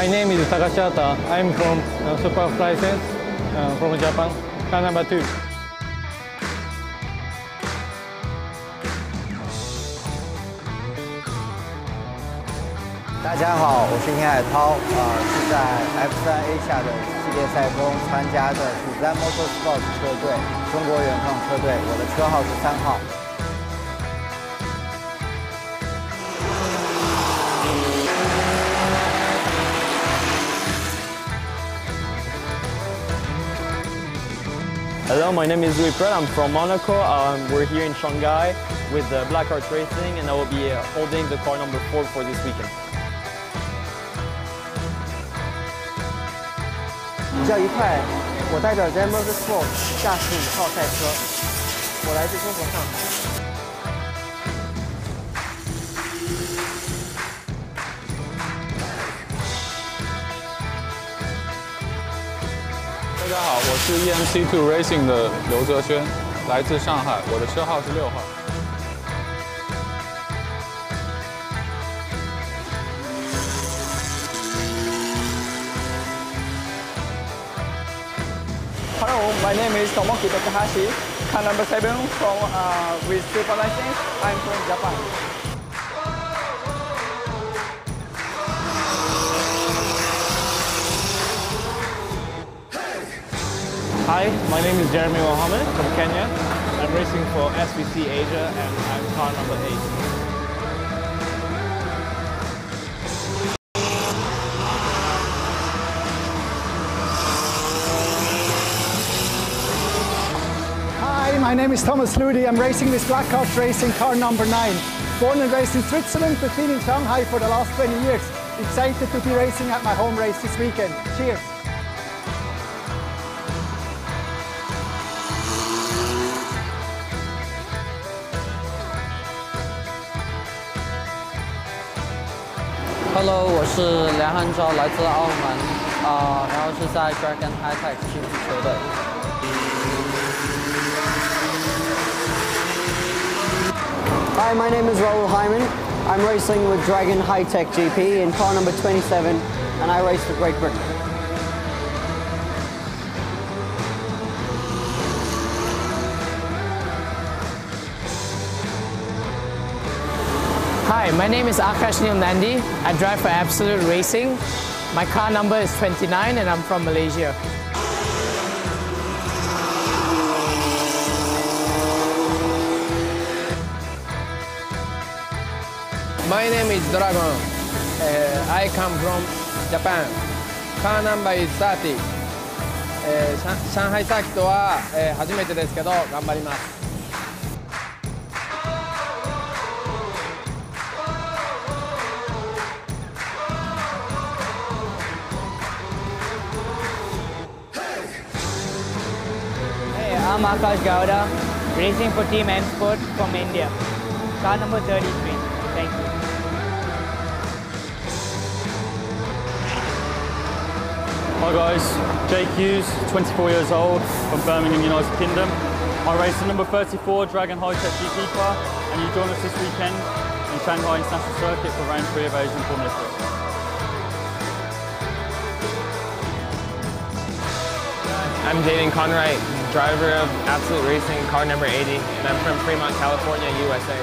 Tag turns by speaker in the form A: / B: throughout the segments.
A: My name is Takashata. I'm from Super License from Japan, car number 2.
B: 大家好，我是宁海涛，是在 F3 Asia 的系列赛中参加的Podium Motorsport 车队，中国原创车队，我的车号是3号。
C: Hello, my name is Louis Prat. I'm from Monaco. We're here in Shanghai with Black Heart Racing, and I will be holding the car number 4 for this weekend.
D: 叫一块，我带着 Motorsport 驾驶5号赛车，我来自中国上海。
E: 大家好，我是 EMC2 Racing 的刘哲轩，来自上海，我的车号是6号。
F: Hello, my name is Tomoki Takahashi, car number 7 from with Super License. I'm from Japan.
A: Hi, my name is Jeremy Mohammed from Kenya. I'm racing for SVC Asia and I'm car number 8.
G: Hi, my name is Thomas Ludi. I'm racing with Black Heart Racing, car number 9. Born and raised in Switzerland, but been in Shanghai for the last 20 years. Excited to be racing at my home race this weekend. Cheers!
H: Hello， 我是梁汉昭，来自澳门，然后是在 Dragon High-Tech 竞技车队。
D: Hi, my name is Raoul Hyman. I'm racing with Dragon High-Tech GP in car number 27, and I race for Great Britain.
I: Hi, my name is Akash Neil Nandi. I drive for Absolute Racing. My car number is 29 and I'm from Malaysia.
J: My name is Dragon. I come from Japan. Car number is 30. 上海サーキットは初めてですけど頑張ります。
I: I'm Akash Gowda, racing for Team M Sport from India. Car number 33. Thank you.
C: Hi guys, Jake Hughes, 24 years old, from Birmingham, United Kingdom. I race the number 34 Dragon High-Tech GP car, and you join us this weekend in Shanghai International Circuit for round 3 of Asian Formula 3.
K: I'm Jaden Conwright, driver of Absolute Racing, car number 80, and I'm from Fremont, California, USA.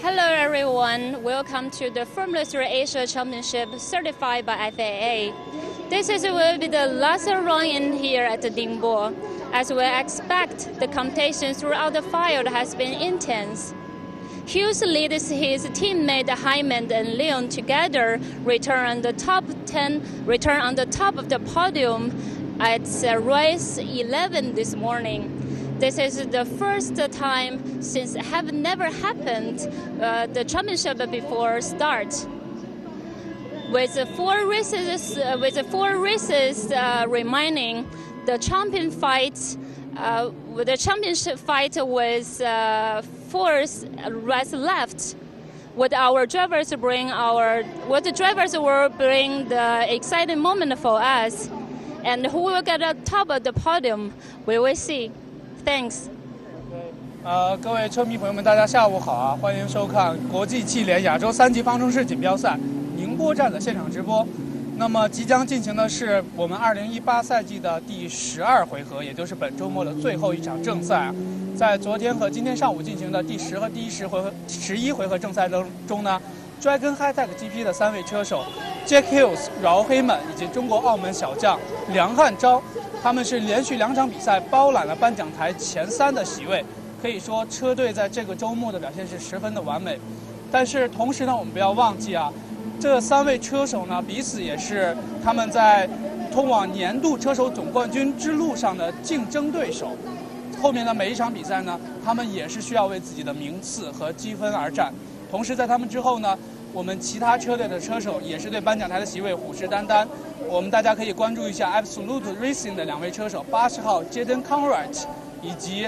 L: Hello everyone, welcome to the Formula 3 Asia Championship certified by FIA. This will be the last run in here at Ningbo. As we expect, the competition throughout the field has been intense. Hughes leads his teammate Hyman and Leon together, return on the top of the podium at race 11 this morning. This is the first time since it have never happened the championship before start. with 4 races remaining, the champion fight. The championship fight was 4 races left. What the drivers will bring the exciting moment for us, and who will get on top of the podium, we will see. Thanks.
M: 各位车迷朋友们，大家下午好啊！欢迎收看国际汽联亚洲3级方程式锦标赛宁波站的现场直播。那么即将进行的是我们2018赛季的第12回合，也就是本周末的最后一场正赛啊。在昨天和今天上午进行的第10和第11回合正赛中呢 ，Dragon High-Tech GP 的3位车手 Jack Hughes、饶黑们以及中国澳门小将梁汉钊，他们是连续2场比赛包揽了颁奖台前3的席位。可以说，车队在这个周末的表现是十分的完美。但是同时呢，我们不要忘记啊。这3位车手呢，彼此也是他们在通往年度车手总冠军之路上的竞争对手。后面的每一场比赛呢，他们也是需要为自己的名次和积分而战。同时，在他们之后呢，我们其他车队的车手也是对颁奖台的席位虎视眈眈。我们大家可以关注一下 Absolute Racing 的2位车手，80号 Jaden Conrad 以及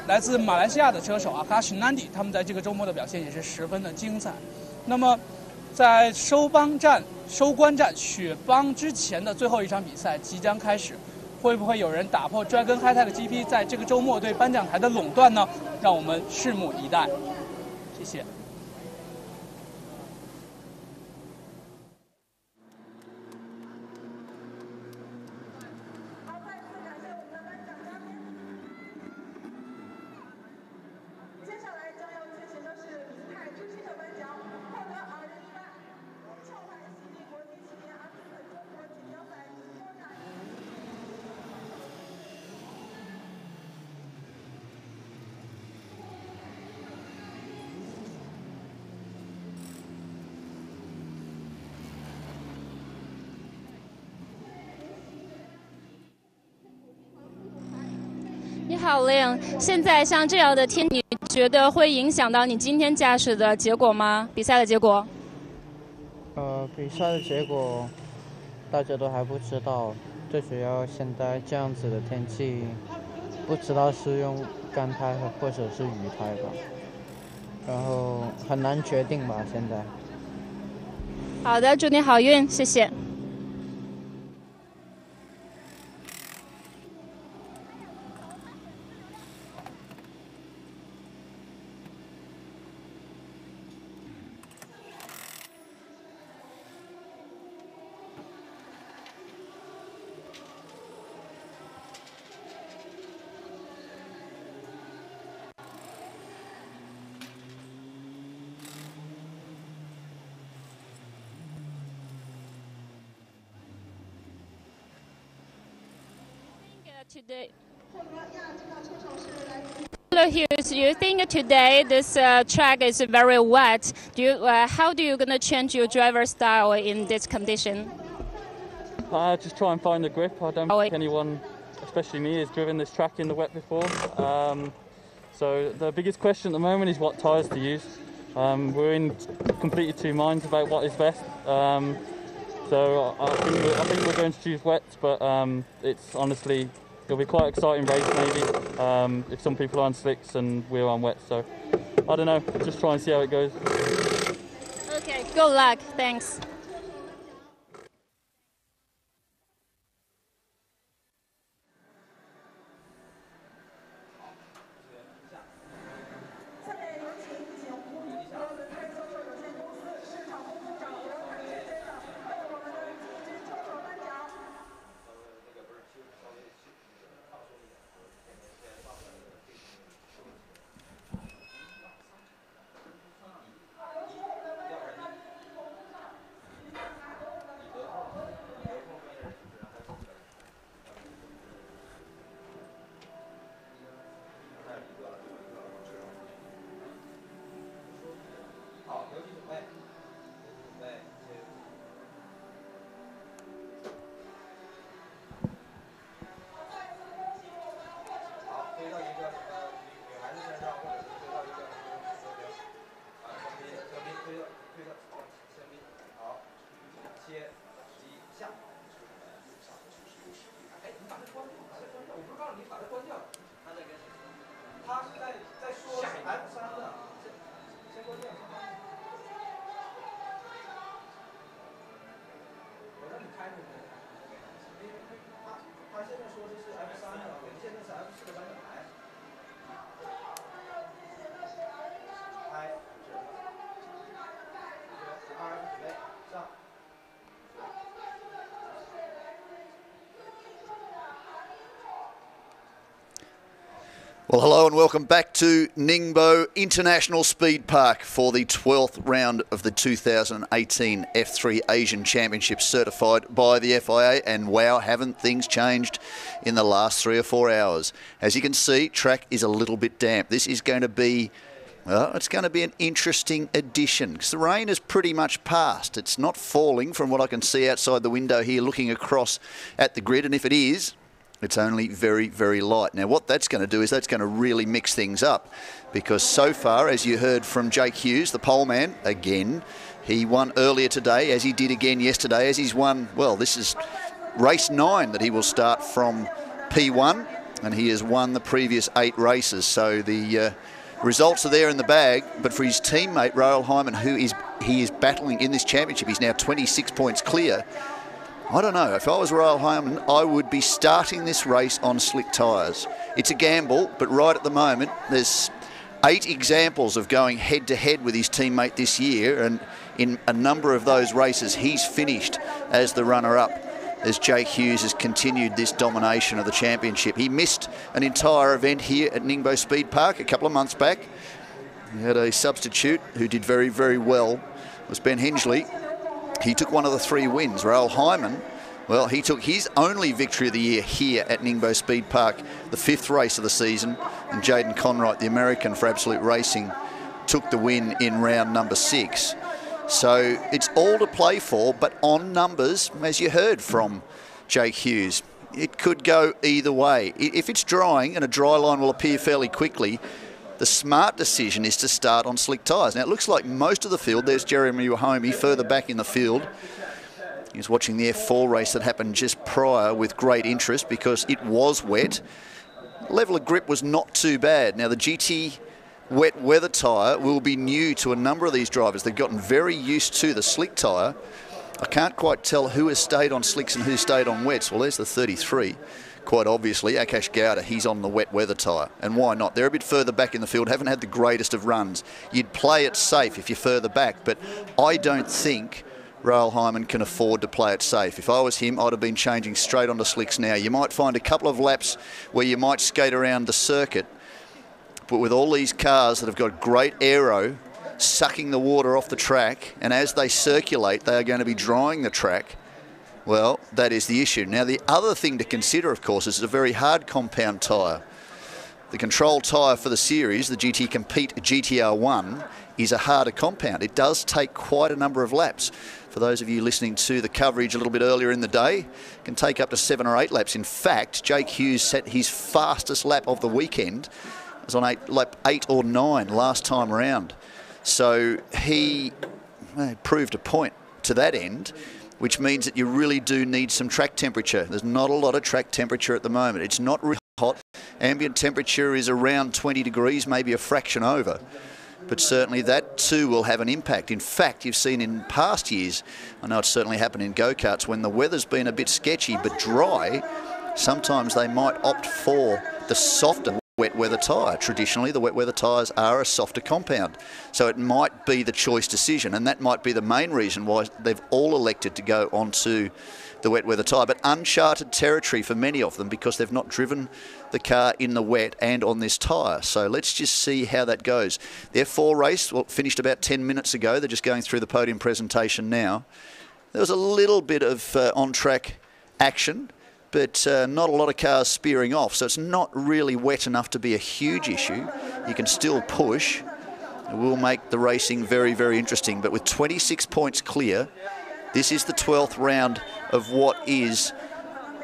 M: 来自马来西亚的车手Akash Nandi， 他们在这个周末的表现也是十分的精彩。那么，在收官战雪邦之前的最后一场比赛即将开始，会不会有人打破 Dragon High-Tech GP 在这个周末对颁奖台的垄断呢？让我们拭目以待。谢谢。
L: 你好 ，Leon。现在像这样的天，你觉得会影响到你今天驾驶的结果吗？比赛的结果？
H: 比赛的结果大家都还不知道，最主要现在这样子的天气，不知道是用干胎或者是雨胎吧，然后很难决定吧现在。
L: 好的，祝你好运，谢谢。Today. Hello, Hughes. You think today this track is very wet? How do you gonna change your driver style in this condition?
C: Just try and find the grip. I don't think anyone, especially me, has driven this track in the wet before. So the biggest question at the moment is what tyres to use. We're in completely 2 minds about what is best. So I think we're going to choose wets, but it's honestly. It'll be quite an exciting race maybe if some people are on slicks and we're on wet. So I don't know, just try and see how it goes.
L: Okay, good luck. Thanks.
N: Well, hello and welcome back to Ningbo International Speed Park for the 12th round of the 2018 F3 Asian Championship certified by the FIA. And wow, haven't things changed in the last 3 or 4 hours. As you can see, track is a little bit damp. This is going to be, well, it's going to be an interesting edition because the rain has pretty much passed. It's not falling from what I can see outside the window here looking across at the grid. And if it is, it's only very, very light. Now, what that's going to do is that's going to really mix things up because so far, as you heard from Jake Hughes, the pole man, again, he won earlier today, as he did again yesterday, as he's won, well, this is race 9 that he will start from P1, and he has won the previous 8 races. So the results are there in the bag, but for his teammate, Rahul Hyman, he is battling in this championship, he's now 26 points clear. I don't know, if I was Rahul Hyman, I would be starting this race on slick tyres. It's a gamble, but right at the moment, there's 8 examples of going head-to-head with his teammate this year, and in a number of those races, he's finished as the runner-up as Jake Hughes has continued this domination of the championship. He missed an entire event here at Ningbo Speed Park a couple of months back. He had a substitute who did very, very well. It was Ben Hingley. He took one of the 3 wins. Rahul Hyman, well, he took his only victory of the year here at Ningbo Speed Park, the 5th race of the season, and Jaden Conwright, the American for Absolute Racing, took the win in round number 6. So it's all to play for, but on numbers, as you heard from Jake Hughes, it could go either way. If it's drying, and a dry line will appear fairly quickly, the smart decision is to start on slick tyres. Now, it looks like most of the field, there's Jeremy Wahomey further back in the field. He was watching the F4 race that happened just prior with great interest because it was wet. Level of grip was not too bad. Now, the GT wet weather tyre will be new to a number of these drivers. They've gotten very used to the slick tyre. I can't quite tell who has stayed on slicks and who stayed on wets. Well, there's the 33. Quite obviously, Akash Gowda, he's on the wet weather tyre. And why not? They're a bit further back in the field, haven't had the greatest of runs. You'd play it safe if you're further back, but I don't think Rahul Hyman can afford to play it safe. If I was him, I'd have been changing straight onto slicks now. You might find a couple of laps where you might skate around the circuit, but with all these cars that have got great aero, sucking the water off the track, and as they circulate, they are going to be drying the track. Well, that is the issue. Now, the other thing to consider, of course, is it's a very hard compound tyre. The control tyre for the series, the GT Compete GTR1, is a harder compound. It does take quite a number of laps. For those of you listening to the coverage a little bit earlier in the day, it can take up to 7 or 8 laps. In fact, Jake Hughes set his fastest lap of the weekend. It was on lap 8 or 9 last time around. So he proved a point to that end, which means that you really do need some track temperature. There's not a lot of track temperature at the moment. It's not really hot. Ambient temperature is around 20 degrees, maybe a fraction over. But certainly that too will have an impact. In fact, you've seen in past years, I know it's certainly happened in go-karts, when the weather's been a bit sketchy but dry, sometimes they might opt for the softer wet weather tyre. Traditionally, the wet weather tyres are a softer compound. So it might be the choice decision, and that might be the main reason why they've all elected to go onto the wet weather tyre. But uncharted territory for many of them because they've not driven the car in the wet and on this tyre. So let's just see how that goes. The F4 race finished about 10 minutes ago. They're just going through the podium presentation now. There was a little bit of on-track action, but not a lot of cars spearing off, so it's not really wet enough to be a huge issue. You can still push. It will make the racing very, very interesting, but with 26 points clear, this is the 12th round of what is,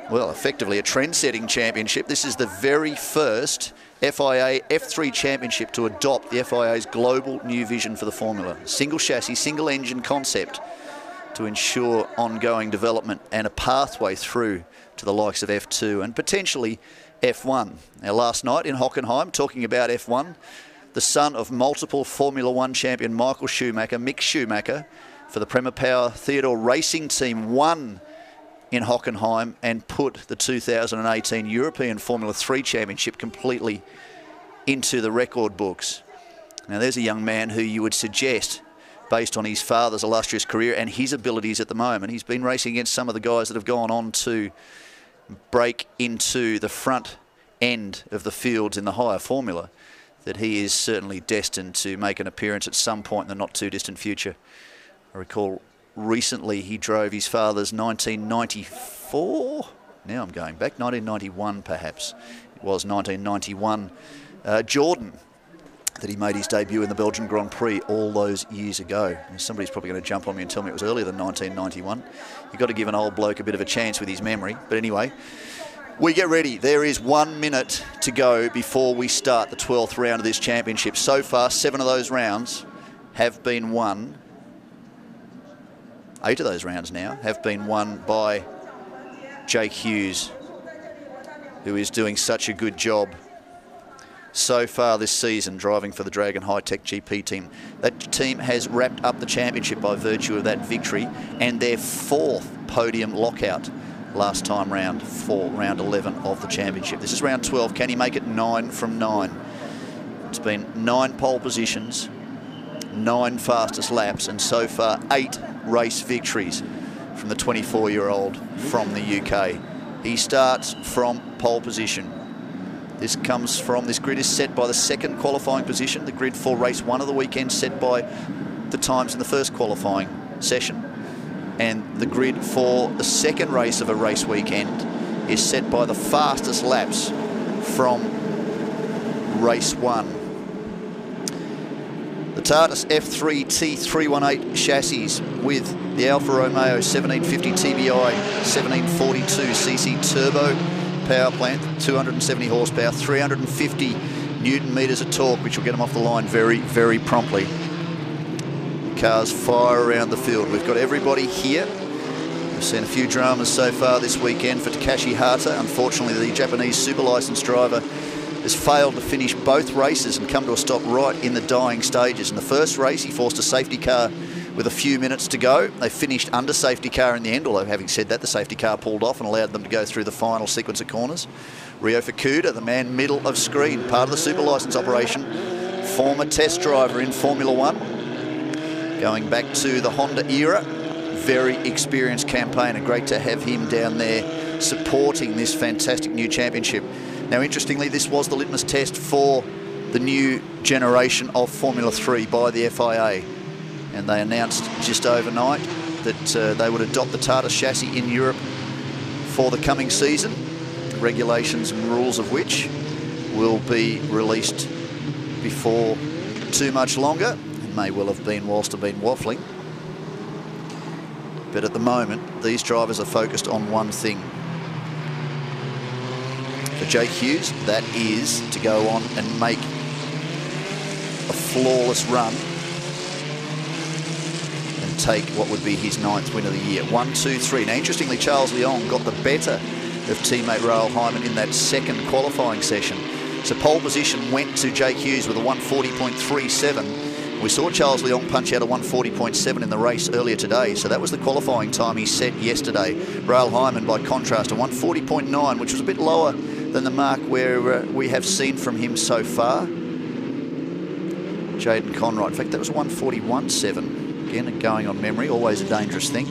N: well, effectively a trend-setting championship. This is the very first FIA F3 championship to adopt the FIA's global new vision for the formula. Single chassis, single engine concept to ensure ongoing development and a pathway through to the likes of F2 and potentially F1. Now, last night in Hockenheim, talking about F1, the son of multiple Formula One champion Michael Schumacher, Mick Schumacher, for the Prema Power Theodore Racing Team, won in Hockenheim and put the 2018 European Formula 3 Championship completely into the record books. Now, there's a young man who you would suggest, based on his father's illustrious career and his abilities at the moment, he's been racing against some of the guys that have gone on to break into the front end of the fields in the higher formula, that he is certainly destined to make an appearance at some point in the not too distant future. I recall recently he drove his father's 1994, now I'm going back, 1991 perhaps. It was 1991 Jordan that he made his debut in the Belgian Grand Prix all those years ago. And somebody's probably going to jump on me and tell me it was earlier than 1991. You've got to give an old bloke a bit of a chance with his memory. But anyway, we get ready. There is 1 minute to go before we start the 12th round of this championship. So far, 7 of those rounds have been won. 8 of those rounds now have been won by Jake Hughes, who is doing such a good job so far this season driving for the Dragon High-Tech GP team. That team has wrapped up the championship by virtue of that victory and their 4th podium lockout last time round for round 11 of the championship. This is round 12. Can he make it 9 from 9? It's been 9 pole positions, 9 fastest laps, and so far 8 race victories from the 24-year-old from the UK. He starts from pole position. This grid is set by the 2nd qualifying position. The grid for race 1 of the weekend set by the times in the 1st qualifying session. And the grid for the 2nd race of a race weekend is set by the fastest laps from race 1. The Tardis F3 T318 chassis with the Alfa Romeo 1750 TBI 1742cc turbo power plant, 270 horsepower, 350 Newton meters of torque, which will get them off the line very, very promptly. Cars fire around the field. We've got everybody here. We've seen a few dramas so far this weekend for Takashi Hata. Unfortunately, the Japanese super licensed driver has failed to finish both races and come to a stop right in the dying stages. In the first race, he forced a safety car with a few minutes to go. They finished under safety car in the end, although having said that, the safety car pulled off and allowed them to go through the final sequence of corners. Ryo Fukuda, the man middle of screen, part of the super license operation, former test driver in Formula 1, going back to the Honda era. Very experienced campaigner. Great to have him down there supporting this fantastic new championship. Now, interestingly, this was the litmus test for the new generation of Formula 3 by the FIA. And they announced just overnight that they would adopt the Tardis chassis in Europe for the coming season, regulations and rules of which will be released before too much longer. It may well have been whilst I've been waffling. But at the moment, these drivers are focused on one thing. For Jake Hughes, that is to go on and make a flawless run and take what would be his 9th win of the year. 1, 2, 3. Now, interestingly, Charles Leong got the better of teammate Raoul Hyman in that 2nd qualifying session. So pole position went to Jake Hughes with a 140.37. We saw Charles Leong punch out a 140.7 in the race earlier today, so that was the qualifying time he set yesterday. Raoul Hyman, by contrast, a 140.9, which was a bit lower than the mark where we have seen from him so far. Jaden Conroy, in fact, that was a 141.7. Again, going on memory, always a dangerous thing.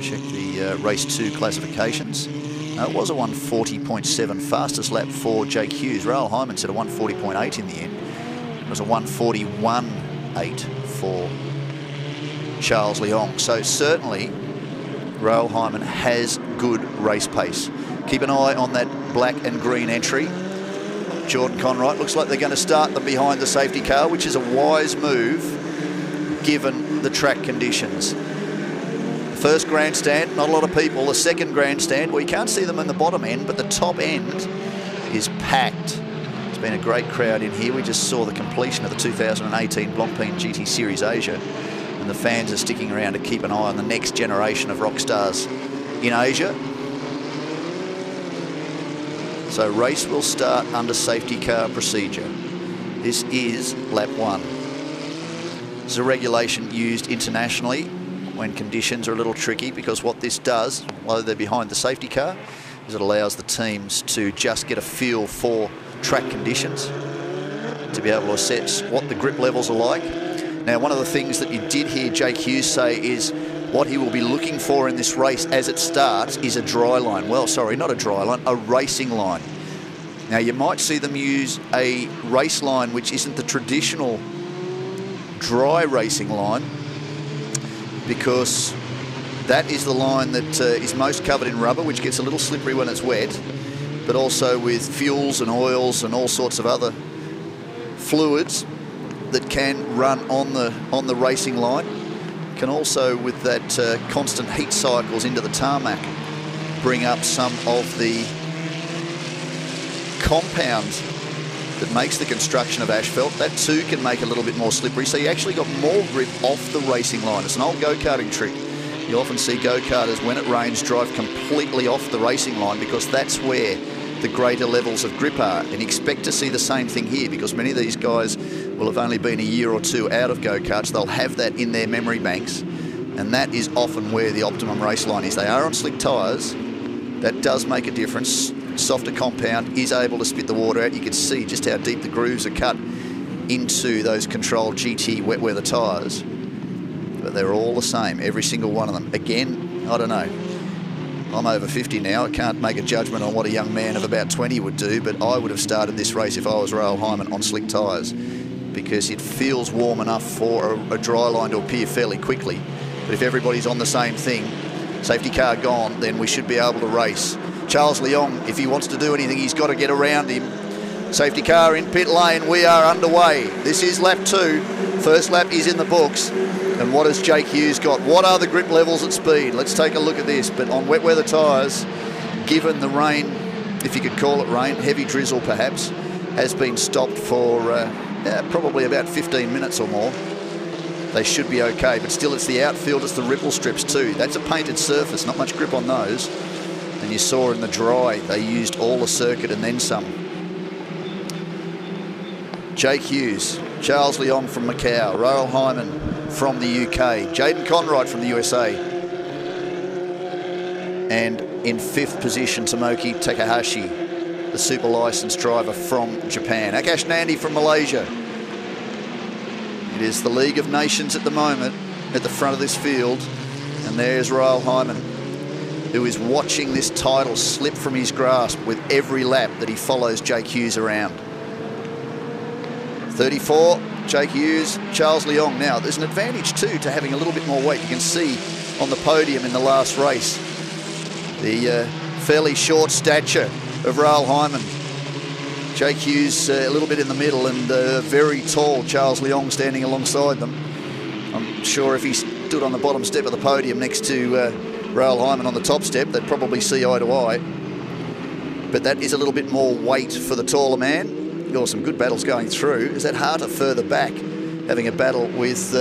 N: Check the race 2 classifications. It was a 140.7 fastest lap for Jake Hughes. Raoul Hyman said a 140.8 in the end. It was a 141.8 for Charles Leong. So certainly Raoul Hyman has good race pace. Keep an eye on that black and green entry. Jordan Conroy, looks like they're going to start them behind the safety car, which is a wise move given the track conditions. The first grandstand, not a lot of people. The second grandstand, well, you can't see them in the bottom end, but the top end is packed. It's been a great crowd in here. We just saw the completion of the 2018 Blancpain GT Series Asia, and the fans are sticking around to keep an eye on the next generation of rock stars in Asia. So race will start under safety car procedure. This is lap 1. This is a regulation used internationally when conditions are a little tricky, because what this does, while they're behind the safety car, is it allows the teams to just get a feel for track conditions, to be able to assess what the grip levels are like. Now, one of the things that you did hear Jake Hughes say is what he will be looking for in this race as it starts is a dry line. Well, sorry, not a dry line, a racing line. Now you might see them use a race line which isn't the traditional dry racing line, because that is the line that is most covered in rubber, which gets a little slippery when it's wet, but also with fuels and oils and all sorts of other fluids that can run on the racing line. Can also, with that constant heat cycles into the tarmac, bring up some of the compound that makes the construction of asphalt. That too can make it a little bit more slippery, so you actually got more grip off the racing line. It's an old go-karting trick. You often see go-karters, when it rains, drive completely off the racing line, because that's where the greater levels of grip are. And expect to see the same thing here, because many of these guys will have only been a year or two out of go-karts. They'll have that in their memory banks, and that is often where the optimum race line is. They are on slick tyres. That does make a difference. Softer compound is able to spit the water out. You can see just how deep the grooves are cut into those controlled GT wet weather tyres. But they're all the same, every single one of them. Again, I don't know. I'm over 50 now. I can't make a judgment on what a young man of about 20 would do, but I would have started this race if I was Rahul Hyman on slick tyres, because it feels warm enough for a dry line to appear fairly quickly. But if everybody's on the same thing, safety car gone, then we should be able to race. Charles Leong, if he wants to do anything, he's got to get around him. Safety car in pit lane. We are underway. This is lap 2. First lap is in the books. And what has Jake Hughes got? What are the grip levels at speed? Let's take a look at this. But on wet weather tyres, given the rain, if you could call it rain, heavy drizzle perhaps, has been stopped for probably about 15 minutes or more. They should be okay, but still it's the outfield, it's the ripple strips too. That's a painted surface, not much grip on those. And you saw in the dry, they used all the circuit and then some. Jake Hughes, Charles Leong from Macau, Rahul Hyman from the UK, Jaden Conright from the USA. And in 5th position, Tomoki Takahashi, the super licensed driver from Japan. Akash Nandi from Malaysia. It is the League of Nations at the moment at the front of this field. And there's Rahul Hyman, who is watching this title slip from his grasp with every lap that he follows Jake Hughes around. 34, Jake Hughes, Charles Leong. Now, there's an advantage too to having a little bit more weight. You can see on the podium in the last race, the fairly short stature of Rahul Hyman. Jake Hughes a little bit in the middle, and very tall Charles Leong standing alongside them. I'm sure if he stood on the bottom step of the podium next to Rahul Hyman on the top step, they'd probably see eye to eye. But that is a little bit more weight for the taller man. Got some good battles going through. Is that Harter further back, having a battle with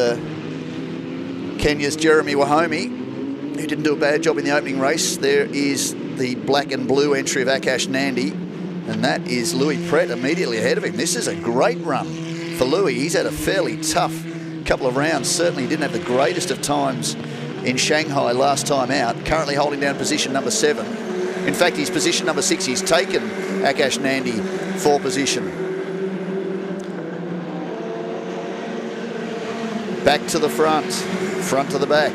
N: Kenya's Jeremy Wahome, who didn't do a bad job in the opening race. There is the black and blue entry of Akash Nandi, and that is Louis Pret immediately ahead of him. This is a great run for Louis. He's had a fairly tough couple of rounds. Certainly didn't have the greatest of times in Shanghai last time out. Currently holding down position number 7. In fact, he's position number 6. He's taken Akash Nandi for position. Back to the front, front to the back.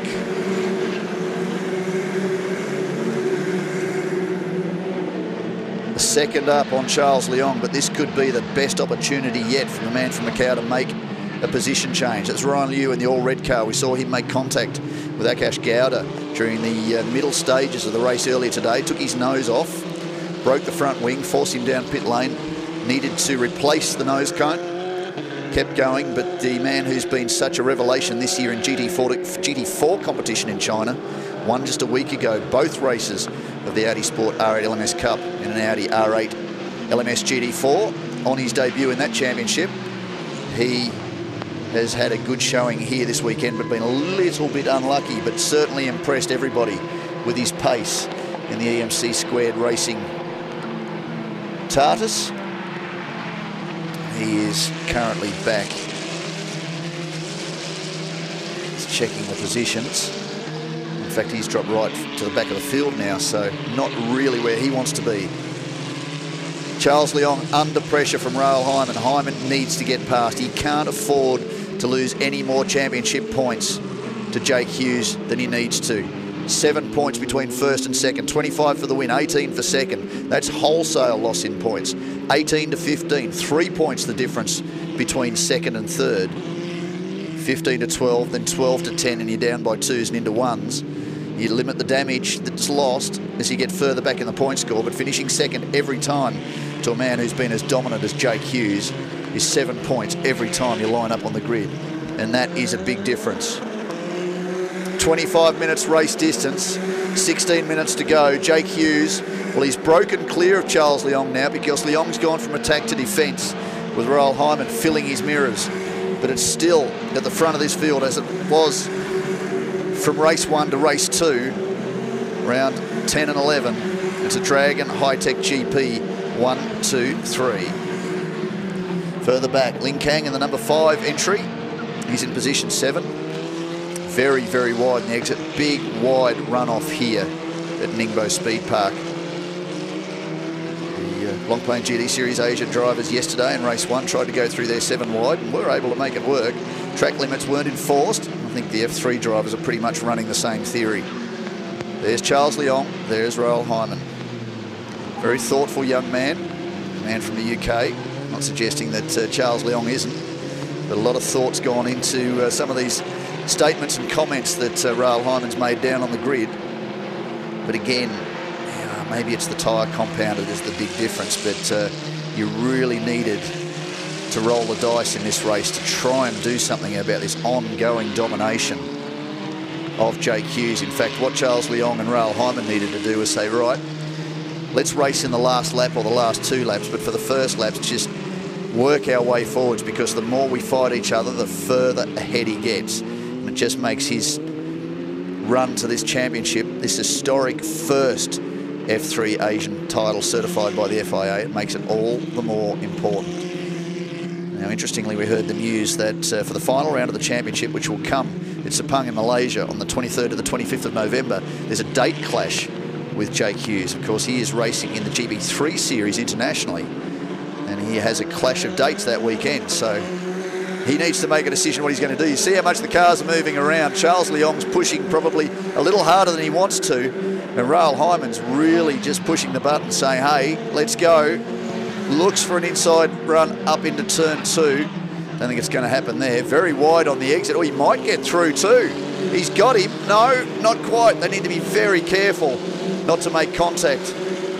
N: A second up on Charles Leong, but this could be the best opportunity yet for the man from Macau to make a position change. That's Ryan Liu in the all-red car. We saw him make contact with Akash Gowda during the middle stages of the race earlier today. Took his nose off, broke the front wing, forced him down pit lane, needed to replace the nose cone, kept going, but the man who's been such a revelation this year in GT4 competition in China, won just a week ago both races of the Audi Sport R8 LMS Cup in an Audi R8 LMS GT4 on his debut in that championship. He has had a good showing here this weekend, but been a little bit unlucky, but certainly impressed everybody with his pace in the EMC Squared Racing Tartus. He is currently back. He's checking the positions. In fact, he's dropped right to the back of the field now, so not really where he wants to be. Charles Leong under pressure from Rahul Hyman. Hyman needs to get past. He can't afford to lose any more championship points to Jake Hughes than he needs to. 7 points between first and second. 25 for the win, 18 for second. That's wholesale loss in points. 18 to 15, 3 points the difference between second and third. 15 to 12, then 12 to 10, and you're down by 2s and into 1s. You limit the damage that's lost as you get further back in the point score, but finishing second every time to a man who's been as dominant as Jake Hughes is 7 points every time you line up on the grid, and that is a big difference. 25 minutes race distance, 16 minutes to go. Jake Hughes, well, he's broken clear of Charles Leong now because Leong's gone from attack to defence with Rahul Hyman filling his mirrors. But it's still at the front of this field as it was from race 1 to race 2, round 10 and 11. It's a Dragon High-Tech GP 1, 2, 3. Further back, Ling Kang in the number 5 entry. He's in position 7. Very, very wide in the exit. Big, wide runoff here at Ningbo Speed Park. Long Plane GT Series Asia drivers yesterday in race 1 tried to go through their 7 wide and were able to make it work. Track limits weren't enforced. I think the F3 drivers are pretty much running the same theory. There's Charles Leong, there's Rahul Hyman. Very thoughtful young man from the UK. Not suggesting that Charles Leong isn't, but a lot of thought's gone into some of these statements and comments that Rahul Hyman's made down on the grid. But again, maybe it's the tyre compound that is the big difference, but you really needed to roll the dice in this race to try and do something about this ongoing domination of Jake Hughes. In fact, what Charles Leong and Rahul Hyman needed to do was say, right, let's race in the last lap or the last 2 laps, but for the first laps, just work our way forwards, because the more we fight each other, the further ahead he gets. And it just makes his run to this championship, this historic first F3 Asian title certified by the FIA, it makes it all the more important. Now, interestingly, we heard the news that for the final round of the championship, which will come in Sepang in Malaysia on the 23rd to the 25th of November, there's a date clash with Jake Hughes. Of course, he is racing in the GB3 series internationally, and he has a clash of dates that weekend, so he needs to make a decision what he's going to do. You see how much the cars are moving around. Charles Leong's pushing probably a little harder than he wants to, and Rahul Hyman's really just pushing the button, saying, hey, let's go. Looks for an inside run up into turn 2. Don't think it's going to happen there. Very wide on the exit. Oh, he might get through too. He's got him. No, not quite. They need to be very careful not to make contact.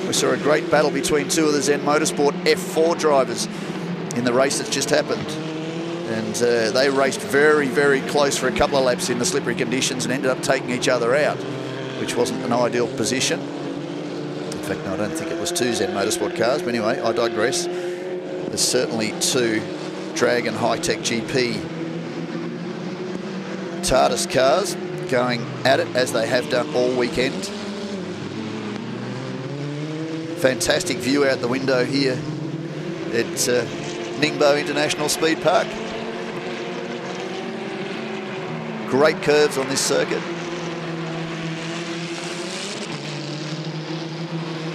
N: We saw a great battle between 2 of the Zen Motorsport F4 drivers in the race that's just happened. And they raced very, very close for a couple of laps in the slippery conditions and ended up taking each other out, which wasn't an ideal position. In fact, no, I don't think it was 2 Zen Motorsport cars, but anyway, I digress. There's certainly 2 Dragon High-Tech GP TARDIS cars going at it, as they have done all weekend. Fantastic view out the window here at Ningbo International Speed Park. Great curves on this circuit.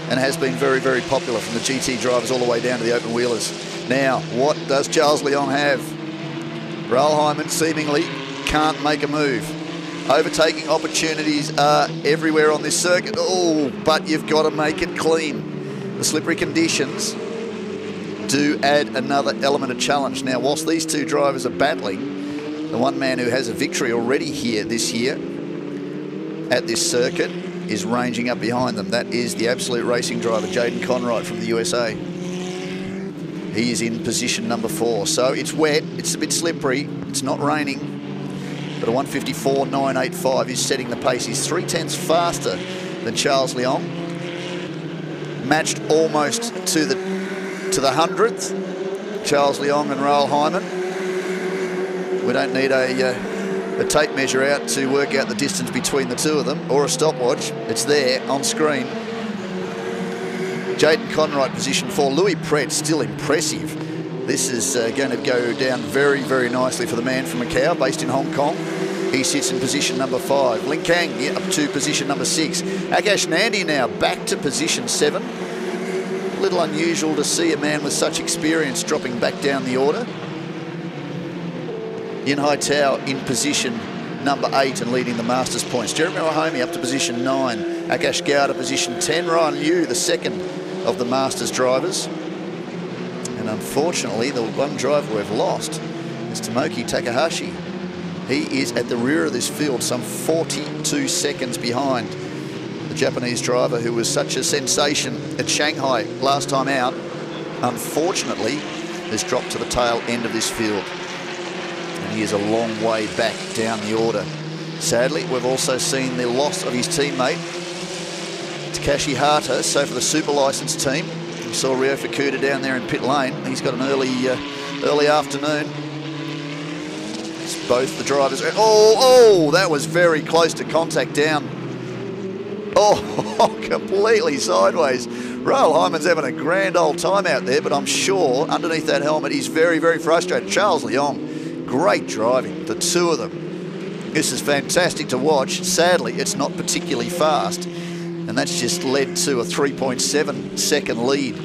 N: And has been very, very popular from the GT drivers all the way down to the open wheelers. Now, what does Charles Leong have? Rahul Hyman seemingly can't make a move. Overtaking opportunities are everywhere on this circuit. Oh, but you've got to make it clean. The slippery conditions do add another element of challenge. Now, whilst these 2 drivers are battling, the one man who has a victory already here this year at this circuit is ranging up behind them. That is the Absolute Racing driver, Jaden Conright from the USA. He is in position number 4. So it's wet, it's a bit slippery, it's not raining, but a 154.985 is setting the pace. He's 0.3 faster than Charles Leong, matched almost to the 100th. Charles Leong and Rahul Hyman. We don't need a tape measure out to work out the distance between the 2 of them, or a stopwatch. It's there on screen. Jaden Conright, position 4. Louis Pret, still impressive. This is going to go down very, very nicely for the man from Macau, based in Hong Kong. He sits in position number 5. Ling Kang up to position number 6. Akash Nandi now back to position 7. A little unusual to see a man with such experience dropping back down the order. Yin Hai Tao in position number 8 and leading the Masters points. Jeremy Wahome up to position 9. Akash Gowda position 10. Ryan Liu, the second of the Masters drivers. And unfortunately, the one driver we've lost is Tomoki Takahashi. He is at the rear of this field, some 42 seconds behind the Japanese driver who was such a sensation at Shanghai last time out. Unfortunately, has dropped to the tail end of this field. And he is a long way back down the order. Sadly, we've also seen the loss of his teammate, Takashi Hata. So for the super license team, we saw Rio Fukuda down there in pit lane. He's got an early afternoon. It's both the drivers. Oh, that was very close to contact down. Oh, completely sideways. Rahul Hyman's having a grand old time out there, but I'm sure underneath that helmet he's very, very frustrated. Charles Leong, great driving, the two of them. This is fantastic to watch. Sadly, it's not particularly fast, and that's just led to a 3.7 second lead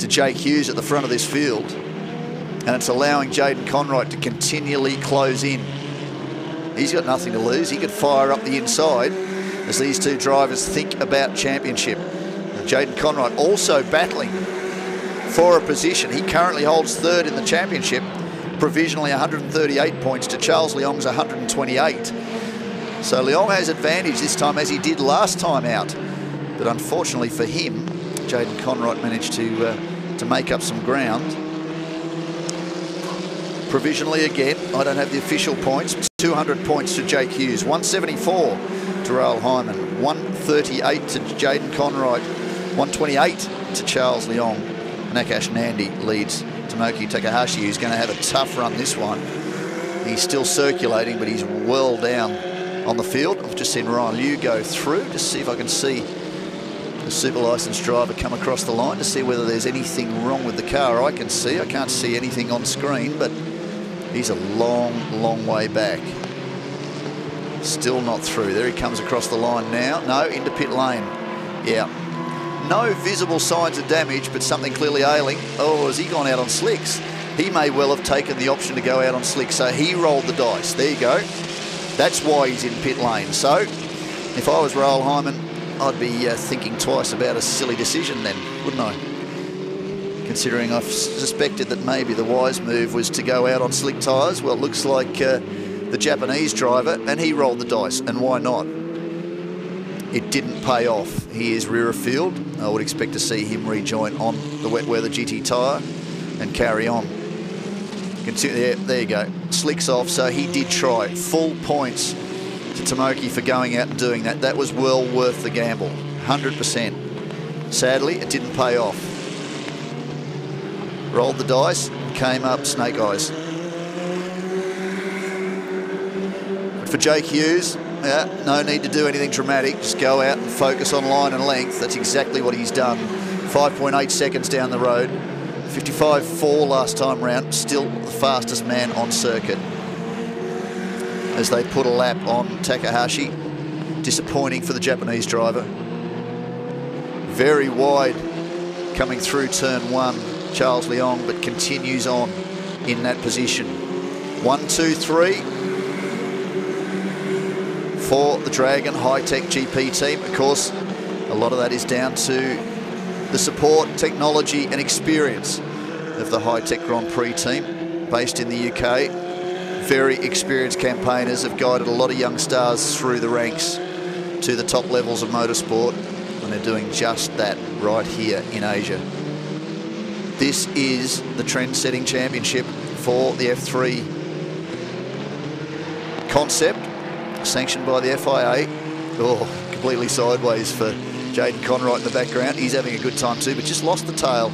N: to Jake Hughes at the front of this field, and it's allowing Jaden Conright to continually close in. He's got nothing to lose. He could fire up the inside as these two drivers think about championship. Jaden Conright also battling for a position. He currently holds third in the championship, provisionally 138 points to Charles Leong's 128. So Leong has advantage this time, as he did last time out. But unfortunately for him, Jaden Conright managed to make up some ground. Provisionally again, I don't have the official points. 200 points to Jake Hughes, 174 to Rahul Hyman, 138 to Jaden Conright, 128 to Charles Leong. And Akash Nandi leads Tomoki Takahashi, who's going to have a tough run this one. He's still circulating, but he's well down on the field. I've just seen Ryan Liu go through, just see if I can see the super licensed driver come across the line to see whether there's anything wrong with the car. I can't see anything on screen, but he's a long, long way back. Still not through. There he comes across the line now. No, into pit lane. Yeah. No visible signs of damage, but something clearly ailing. Oh, has he gone out on slicks? He may well have taken the option to go out on slicks, so he rolled the dice. There you go. That's why he's in pit lane. So, if I was Rahul Hyman, I'd be thinking twice about a silly decision then, wouldn't I? Considering I've suspected that maybe the wise move was to go out on slick tyres. Well, it looks like the Japanese driver, and he rolled the dice, and why not? It didn't pay off. He is rear of field. I would expect to see him rejoin on the wet weather GT tyre and carry on. There you go. Slicks off, so he did try. Full points to Tomoki for going out and doing that. That was well worth the gamble, 100%. Sadly, it didn't pay off. Rolled the dice, came up snake eyes. But for Jake Hughes, no need to do anything dramatic. Just go out and focus on line and length. That's exactly what he's done. 5.8 seconds down the road. 55.4 last time round. Still the fastest man on circuit. As they put a lap on Takahashi. Disappointing for the Japanese driver. Very wide coming through turn 1, Charles Leong, but continues on in that position. 1, 2, 3 for the Dragon High-Tech GP team. Of course, a lot of that is down to the support, technology and experience of the High-Tech Grand Prix team based in the UK. Very experienced campaigners, have guided a lot of young stars through the ranks to the top levels of motorsport, and they're doing just that right here in Asia. This is the trend-setting championship for the F3 concept, sanctioned by the FIA. Oh, completely sideways for Jaden Conright in the background. He's having a good time too, but just lost the tail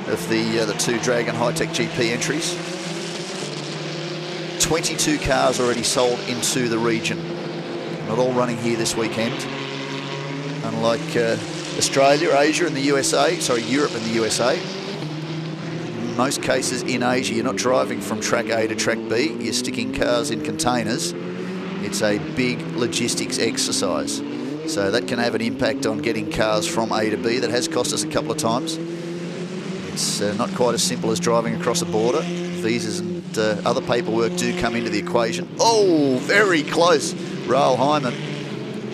N: of the two Dragon High-Tech GP entries. 22 cars already sold into the region. Not all running here this weekend. Unlike Australia, Asia and the USA, sorry, Europe and the USA. In most cases in Asia, you're not driving from track A to track B. You're sticking cars in containers. It's a big logistics exercise. So that can have an impact on getting cars from A to B. That has cost us a couple of times. It's not quite as simple as driving across a border. visas and other paperwork do come into the equation. Oh, very close. Raoul Hyman,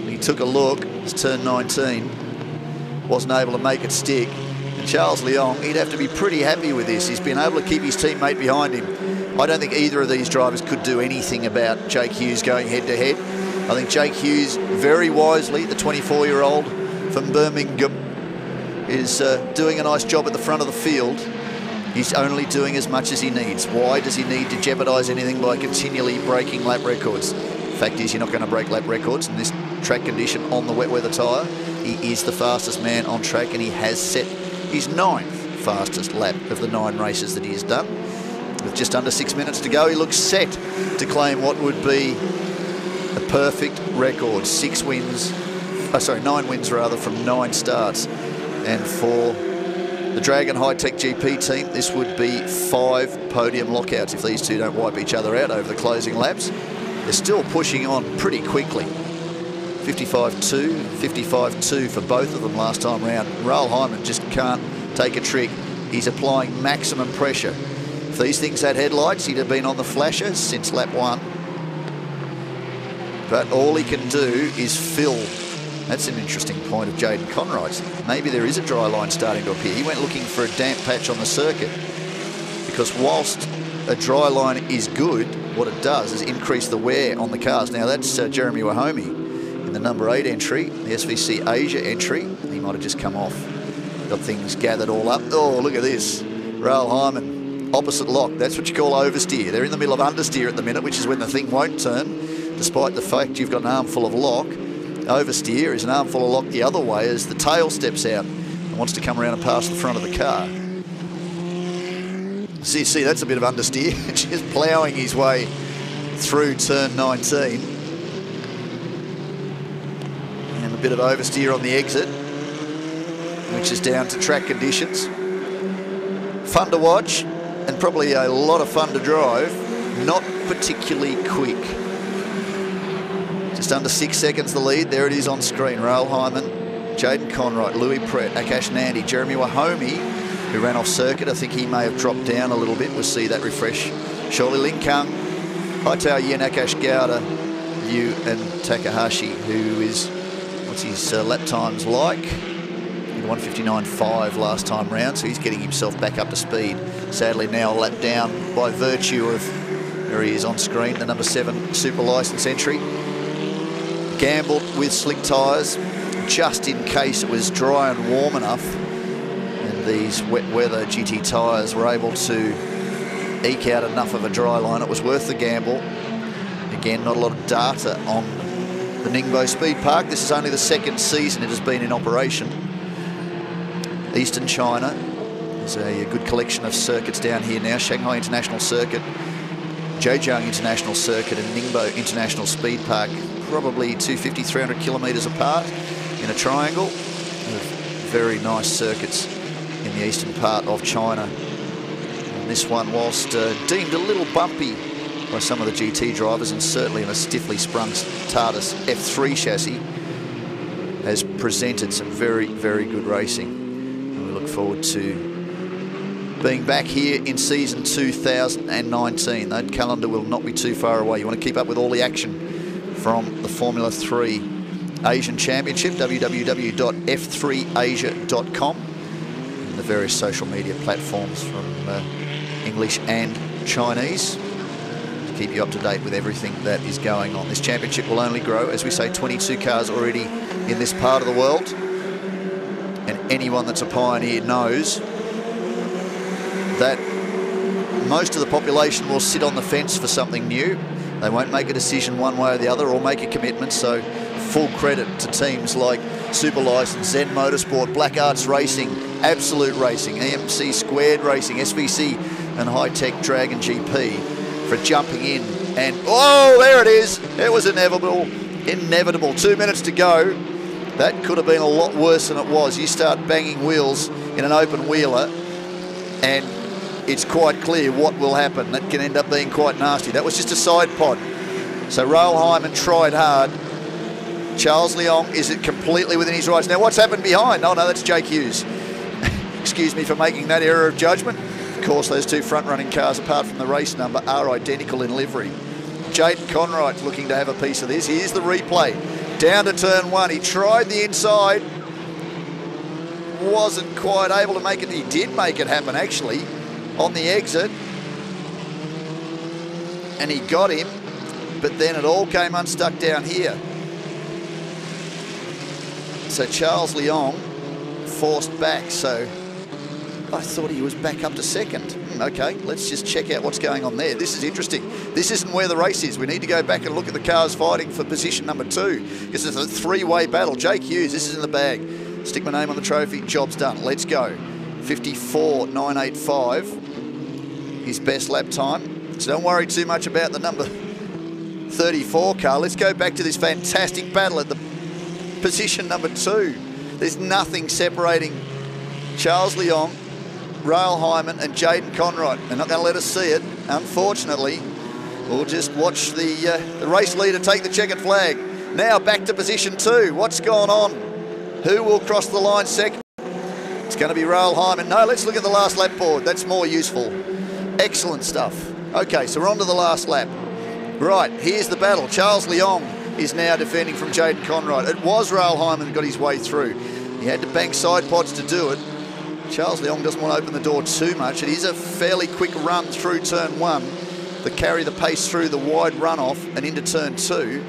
N: he took a look, it's turn 19, wasn't able to make it stick. And Charles Leong, he'd have to be pretty happy with this. He's been able to keep his teammate behind him. I don't think either of these drivers could do anything about Jake Hughes going head-to-head. I think Jake Hughes, very wisely, the 24-year-old from Birmingham, is doing a nice job at the front of the field. He's only doing as much as he needs. Why does he need to jeopardise anything by continually breaking lap records? Fact is, you're not going to break lap records in this track condition on the wet weather tyre. He is the fastest man on track, and he has set his 9th fastest lap of the 9 races that he has done. With just under 6 minutes to go, he looks set to claim what would be a perfect record. 9 wins rather, from 9 starts. And for the Dragon High-Tech GP team, this would be 5 podium lockouts if these two don't wipe each other out over the closing laps. They're still pushing on pretty quickly. 55-2, 55-2 for both of them last time round. Raoul Hyman just can't take a trick. He's applying maximum pressure. If these things had headlights, he'd have been on the flasher since lap 1. But all he can do is fill. That's an interesting point of Jaden Conroy's. Maybe there is a dry line starting to appear. He went looking for a damp patch on the circuit, because whilst a dry line is good, what it does is increase the wear on the cars. Now that's Jeremy Wahomey in the number 8 entry, the SVC Asia entry. He might have just come off, got things gathered all up. Oh, look at this. Raoul Hyman, opposite lock. That's what you call oversteer. They're in the middle of understeer at the minute, which is when the thing won't turn, despite the fact you've got an armful of lock. Oversteer is an armful of lock the other way as the tail steps out and wants to come around and pass the front of the car. See, that's a bit of understeer, just ploughing his way through turn 19. And a bit of oversteer on the exit, which is down to track conditions. Fun to watch and probably a lot of fun to drive, not particularly quick. Just under 6 seconds the lead. There it is on screen. Raoul Hyman, Jaden Conroy, Louis Prett, Akash Nandi, Jeremy Wahomey, who ran off circuit. I think he may have dropped down a little bit. We'll see that refresh shortly. Lin Kang, Haitao Yin, Akash Gowda, Yu and Takahashi, who is, what's his lap times like? 1:59.5 last time round, so he's getting himself back up to speed. Sadly now a lap down by virtue of, there he is on screen, the number 7 super licence entry. Gambled with slick tyres just in case it was dry and warm enough, and these wet weather GT tyres were able to eke out enough of a dry line. It was worth the gamble. Again, not a lot of data on the Ningbo Speed Park. This is only the 2nd season it has been in operation. Eastern China, there's a good collection of circuits down here now. Shanghai International Circuit, Zhejiang International Circuit and Ningbo International Speed Park, probably 250, 300 kilometres apart in a triangle. Very nice circuits in the eastern part of China. And this one, whilst deemed a little bumpy by some of the GT drivers, and certainly in a stiffly sprung TARDIS F3 chassis, has presented some very, very good racing. And we look forward to being back here in season 2019. That calendar will not be too far away. You want to keep up with all the action from the Formula 3 Asian Championship, www.f3asia.com, and the various social media platforms from English and Chinese to keep you up to date with everything that is going on. This championship will only grow. As we say, 22 cars already in this part of the world, and anyone that's a pioneer knows that most of the population will sit on the fence for something new. They won't make a decision one way or the other or make a commitment, so full credit to teams like Super License, Zen Motorsport, Black Arts Racing, Absolute Racing, EMC Squared Racing, SVC and High-Tech Dragon GP for jumping in. And, oh, there it is. It was inevitable. 2 minutes to go. That could have been a lot worse than it was. You start banging wheels in an open wheeler and it's quite clear what will happen. That can end up being quite nasty. That was just a side pod. So Raoul Hyman tried hard. Charles Leong is it completely within his rights. Now what's happened behind? Oh no, that's Jake Hughes. Excuse me for making that error of judgment. Of course, those two front-running cars, apart from the race number, are identical in livery. Jaden Conright looking to have a piece of this. Here's the replay. Down to turn one. He tried the inside. Wasn't quite able to make it. He did make it happen, actually, on the exit. And he got him, but then it all came unstuck down here. So Charles Leong forced back. So I thought he was back up to second. Okay, let's just check out what's going on there. This is interesting. This isn't where the race is. We need to go back and look at the cars fighting for position number 2. This is a three-way battle. Jake Hughes, this is in the bag. Stick my name on the trophy, job's done. Let's go. 54.985, his best lap time. So don't worry too much about the number 34 car. Let's go back to this fantastic battle at the position number 2. There's nothing separating Charles Leong, Rail Hyman and Jaden Conright. They're not going to let us see it, unfortunately. We'll just watch the race leader take the checkered flag. Now back to position 2. What's going on? Who will cross the line second? It's going to be Rail Hyman. No, let's look at the last lap board. That's more useful. Excellent stuff. Okay, so we're on to the last lap. Right, here's the battle. Charles Leong is now defending from Jaden Conright. It was Rail Hyman that got his way through. He had to bank side pods to do it. Charles Leong doesn't want to open the door too much. It is a fairly quick run through turn 1 to carry the pace through the wide runoff and into turn 2.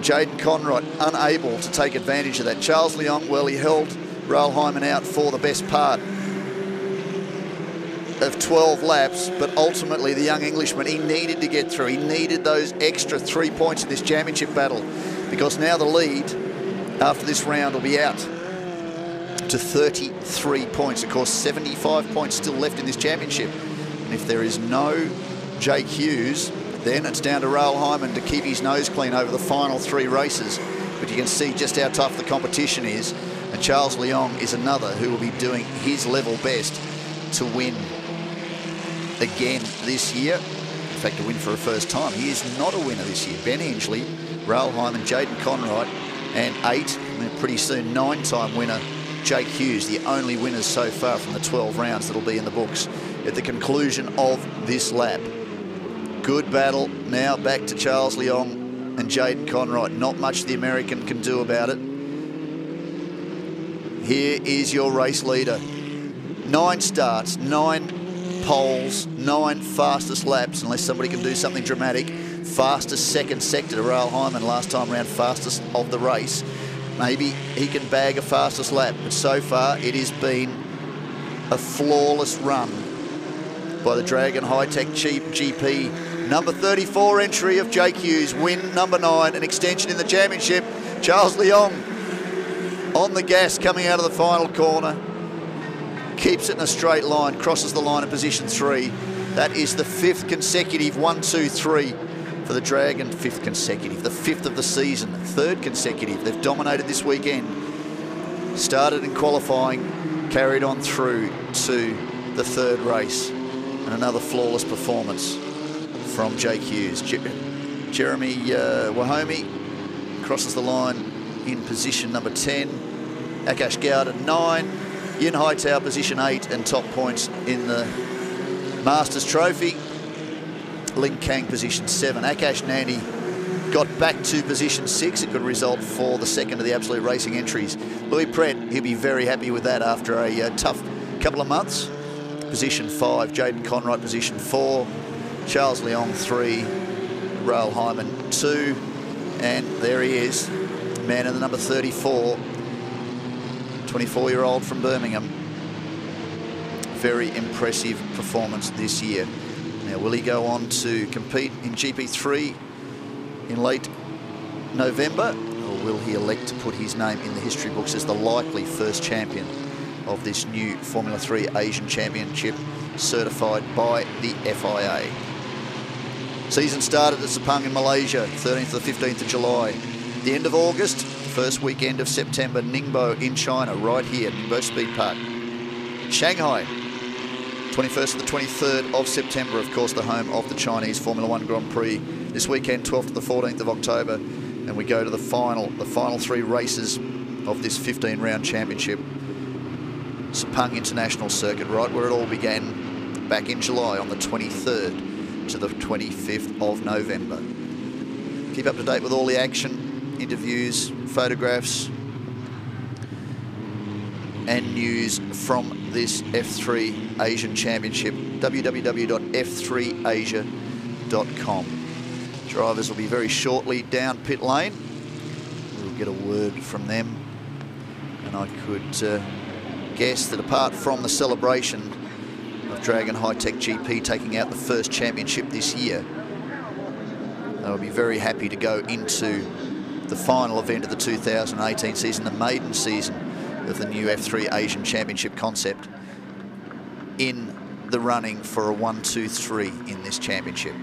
N: Jaden Conright unable to take advantage of that. Charles Leong, well, he held Rail Hyman out for the best part of 12 laps, but ultimately the young Englishman, he needed to get through. He needed those extra 3 points in this championship battle, because now the lead after this round will be out to 33 points. Of course, 75 points still left in this championship. And if there is no Jake Hughes, then it's down to Rail Hyman to keep his nose clean over the final 3 races. But you can see just how tough the competition is. And Charles Leong is another who will be doing his level best to win again this year. In fact, to win for a first time. He is not a winner this year. Ben Ainsley, Rail Hyman, Jaden Conright, and 8, and pretty soon 9-time winner Jake Hughes, the only winners so far from the 12 rounds that'll be in the books at the conclusion of this lap. Good battle. Now back to Charles Leong and Jaden Conright. Not much the American can do about it. Here is your race leader. 9 starts, 9 poles, 9 fastest laps, unless somebody can do something dramatic. Fastest second sector to Rail Hyman last time round, fastest of the race. Maybe he can bag a fastest lap, but so far it has been a flawless run by the Dragon High-Tech GP. Number 34 entry of Jake Hughes, win number 9, an extension in the championship. Charles Leong on the gas coming out of the final corner. Keeps it in a straight line, crosses the line in position 3. That is the 5th consecutive 1, 2, 3 for the Dragon. 5th consecutive, the 5th of the season, 3rd consecutive. They've dominated this weekend. Started in qualifying, carried on through to the 3rd race. And another flawless performance from Jake Hughes. Jeremy Wahomey crosses the line in position number 10. Akash Gowda 9. Yin Haitao position 8 and top points in the Masters Trophy. Ling Kang position 7. Akash Nandi got back to position 6. A good result for the second of the Absolute Racing entries. Louis Pret, he'll be very happy with that after a tough couple of months. Position 5, Jaden Conright position 4, Charles Leong 3, Rail Hyman 2, and there he is, man in the number 34, 24-year-old from Birmingham. Very impressive performance this year. Now, will he go on to compete in GP3 in late November, or will he elect to put his name in the history books as the likely first champion of this new Formula 3 Asian Championship certified by the FIA? Season started at Sepang in Malaysia, 13th to the 15th of July. The end of August, first weekend of September, Ningbo in China, right here, Ningbo Speed Park. Shanghai, 21st to the 23rd of September, of course, the home of the Chinese Formula 1 Grand Prix. This weekend, 12th to the 14th of October, and we go to the final 3 races of this 15-round championship. Sepang International Circuit, right where it all began back in July on the 23rd to the 25th of November. Keep up to date with all the action, interviews, photographs and news from this F3 Asian Championship, www.f3asia.com. Drivers will be very shortly down pit lane. We'll get a word from them, and I could guess that apart from the celebration of Dragon High-Tech GP taking out the first championship this year, they'll be very happy to go into the final event of the 2018 season, the maiden season of the new F3 Asian Championship concept, in the running for a 1, 2, 3 in this championship.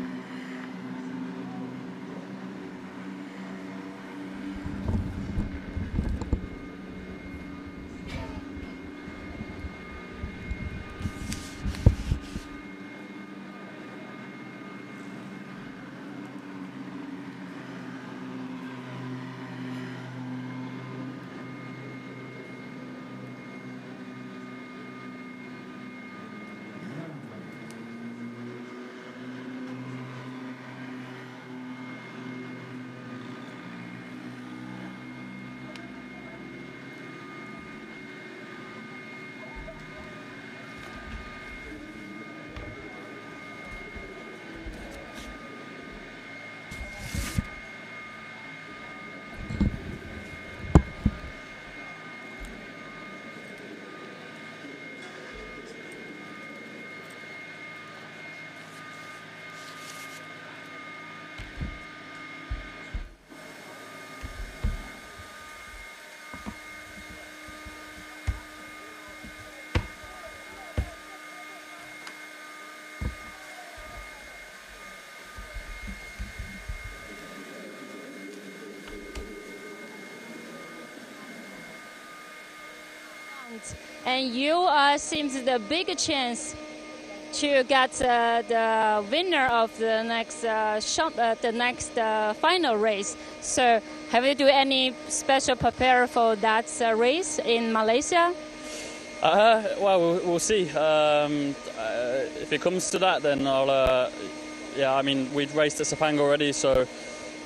L: And you seems the big chance to get the winner of the next final race. So, have you do any special prepare for that race in Malaysia?
C: Well, we'll see. If it comes to that, then I'll. Yeah, I mean, we'd raced at Sepang already, so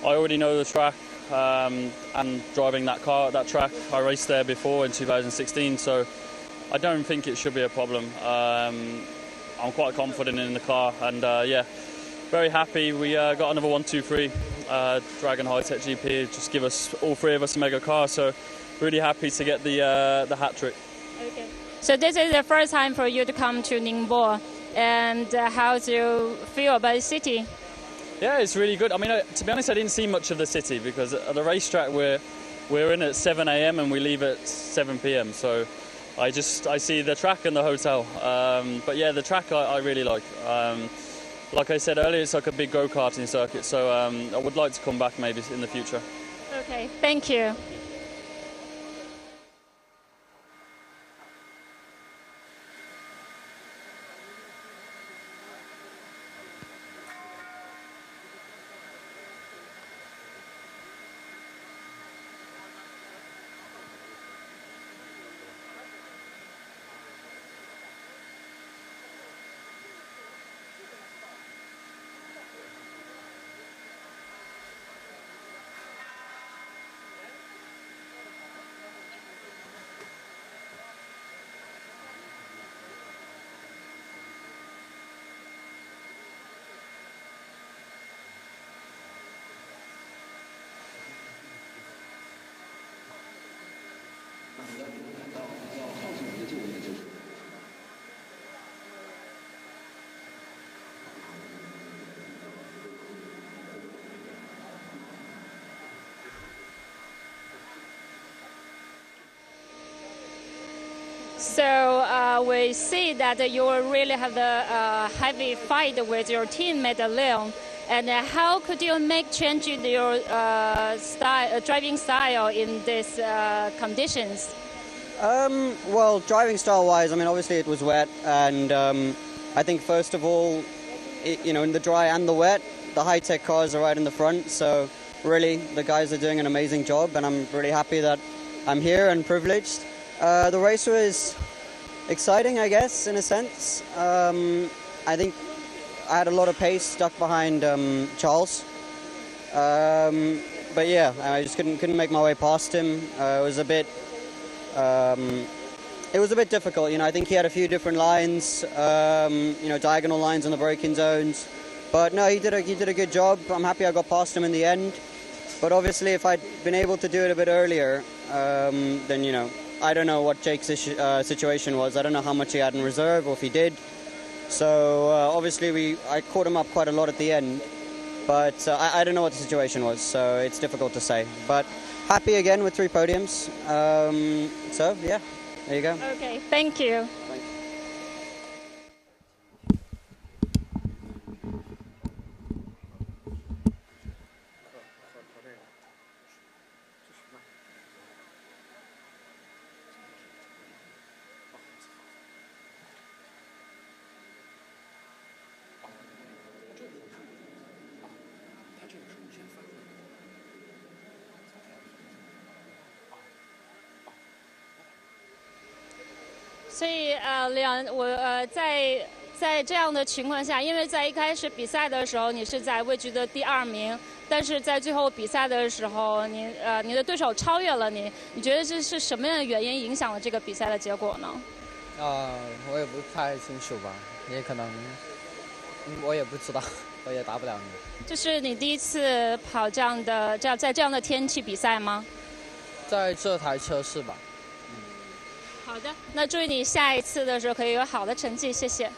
C: I already know the track. And driving that track, I raced there before in 2016, so I don't think it should be a problem. I'm quite confident in the car, and yeah, very happy. We got another 1, 2, 3 Dragon High-Tech GP, just give us, all three of us, a mega car, so really happy to get the hat trick.
L: Okay. So this is the first time for you to come to Ningbo, and how do you feel about the city?
C: Yeah, it's really good. I mean, to be honest, I didn't see much of the city because at the racetrack we're in at 7 a.m. and we leave at 7 p.m. So I see the track and the hotel. But yeah, the track I really like. Like I said earlier, it's like a big go-karting circuit. So I would like to come back maybe in the future.
L: Okay, thank you. So we see that you really have a heavy fight with your teammate Leon. And how could you make change in your driving style in these conditions?
D: Well, driving style-wise, I mean, obviously it was wet, and I think first of all, in the dry and the wet, the high-tech cars are right in the front. So really, the guys are doing an amazing job, and I'm really happy that I'm here and privileged. The race was exciting, I guess, in a sense. I think I had a lot of pace stuck behind Charles. But yeah, I just couldn't make my way past him. It was a bit difficult. You know, I think he had a few different lines, you know, diagonal lines in the braking zones. But no, he did a good job. I'm happy I got past him in the end. But obviously, if I'd been able to do it a bit earlier, then, you know, I don't know what Jake's situation was. I don't know how much he had in reserve or if he did. So obviously, I caught him up quite a lot at the end. But I don't know what the situation was, so it's difficult to say. But happy again with 3 podiums. So yeah, there you go.
L: Okay, thank you.
D: Thanks.
L: 所以在这样的情况下，因为在一开始比赛的时候你是在位居的第2名，但是在最后比赛的时候，你的对手超越了你，你觉得这是什么样的原因影响了这个比赛的结果呢？
H: 我也不太清楚吧，也可能我也不知道，我也答不了你。
L: 这是你第一次跑在这样的天气比赛吗？
H: 在这台车是吧？
L: 好的，那祝你下一次的时候可以有好的成绩，谢谢。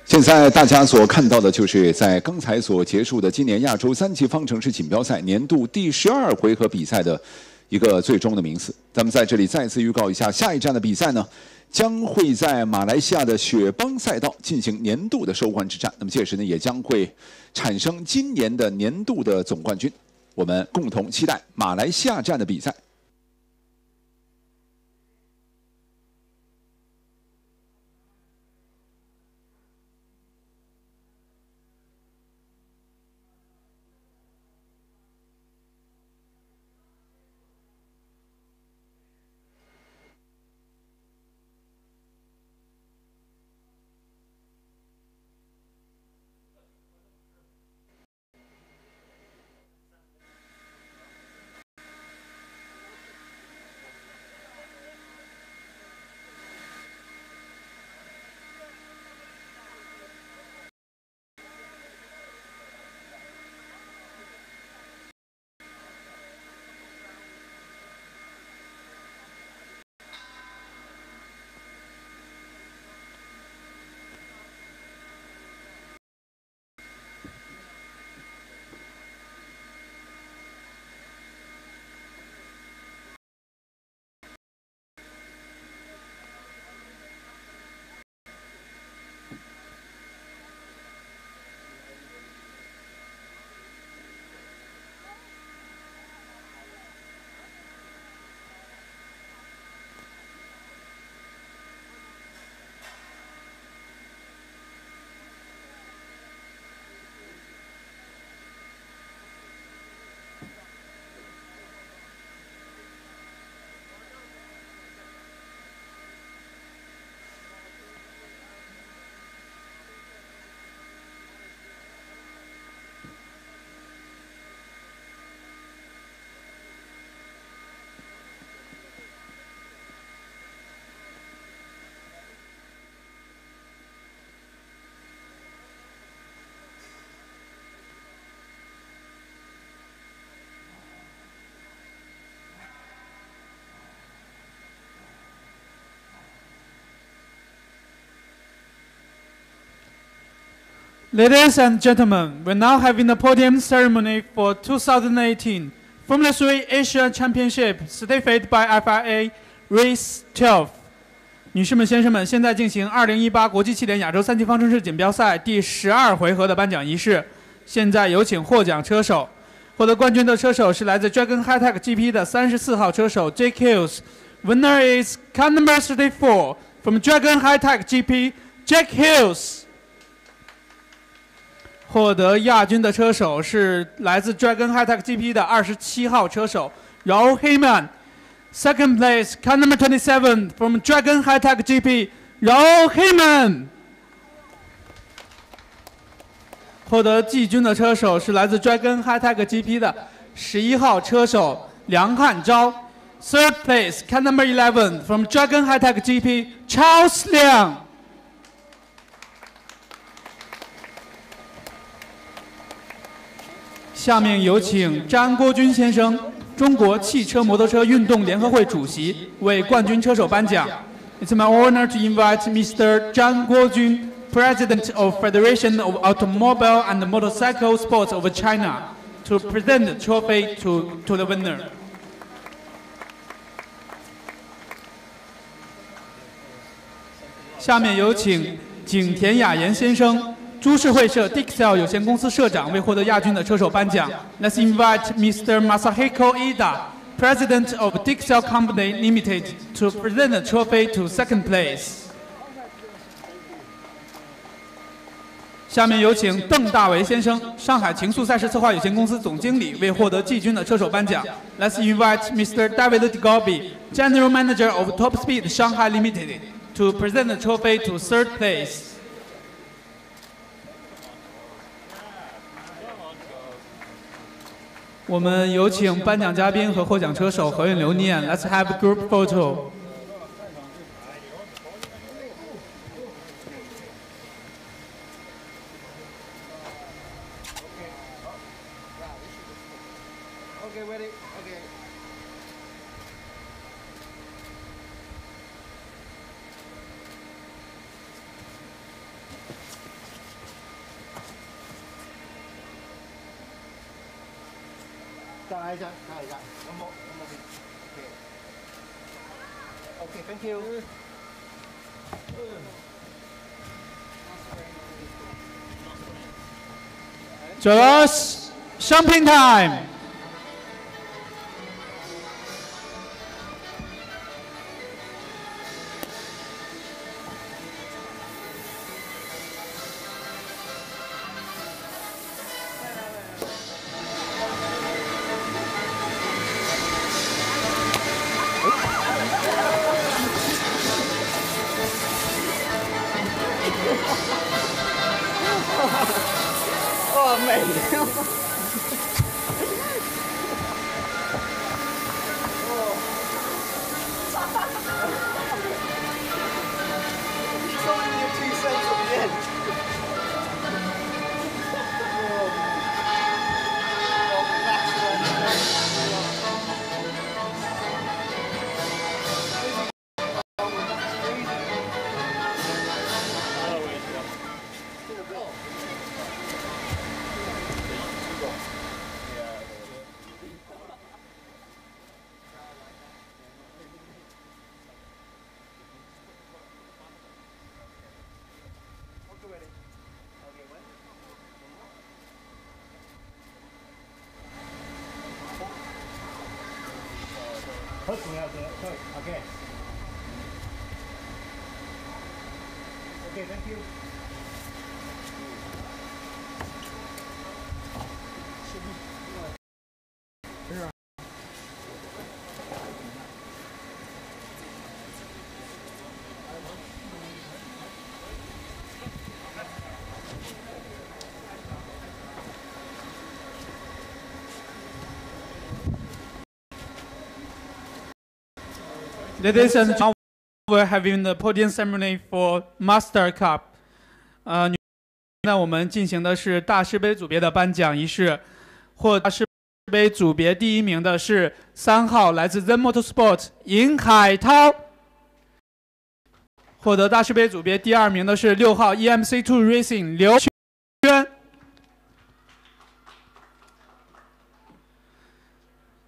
O: 现在大家所看到的就是在刚才所结束的今年亚洲3级方程式锦标赛年度第12回合比赛的一个最终的名次。咱们在这里再次预告一下，下一站的比赛呢，将会在马来西亚的雪邦赛道进行年度的收官之战。那么届时呢，也将会产生今年的年度的总冠军。我们共同期待马来西亚站的比赛。
M: Ladies and gentlemen, we're now having the podium ceremony for 2018 Formula 3 Asia Championship certified by FIA Race 12。女士们、先生们，现在进行2018国际汽联亚洲三级方程式锦标赛第12回合的颁奖仪式。现在有请获奖车手。获得冠军的车手是来自 Dragon High-Tech GP 的34号车手 Jake Hughes。Winner is car number 34 from Dragon High-Tech GP, Jake Hughes。获得亚军的车手是来自 Dragon High-Tech GP 的27号车手 Raul Heyman。Second place, car number 27 from Dragon High-Tech GP, Raul Heyman。获得季军的车手是来自 Dragon High-Tech GP 的11号车手梁汉钊。Third place, car number 11 from Dragon High-Tech GP, Charles Liang。下面有请詹国军先生，中国汽车摩托车运动联合会主席，为冠军车手颁奖。It's my honor to invite Mr. 詹国军, President of Federation of Automobile and Motorcycle Sports of China, to present the trophy to the winner. 下面有请景田雅彦先生。株式会社 Dixel 有限公司社长为获得亚军的车手颁奖。Let's invite Mr. Masahiko Ida, President of Dixel Company Limited, to present the trophy to second place. 下面有请邓大为先生，上海情速赛事策划有限公司总经理为获得季军的车手颁奖。Let's invite Mr. David Gobi, General Manager of Top Speed Shanghai Limited, to present the trophy to third place. 我们有请颁奖嘉宾和获奖车手合影留念。Let's have a group photo.
B: Okay, ready? Okay. One more. Okay, thank you.
M: Just jumping time.
B: Oh, mate. He's only near 2 cents at the end. Okay. Okay, thank you.
M: Ladies and gentlemen, we're having the podium ceremony for Master Cup. 那我们进行的是大师杯组别的颁奖仪式。获大师杯组别第1名的是3号来自 Zen Motorsport 尹海涛。获得大师杯组别第2名的是6号 EMC2 Racing 刘圈。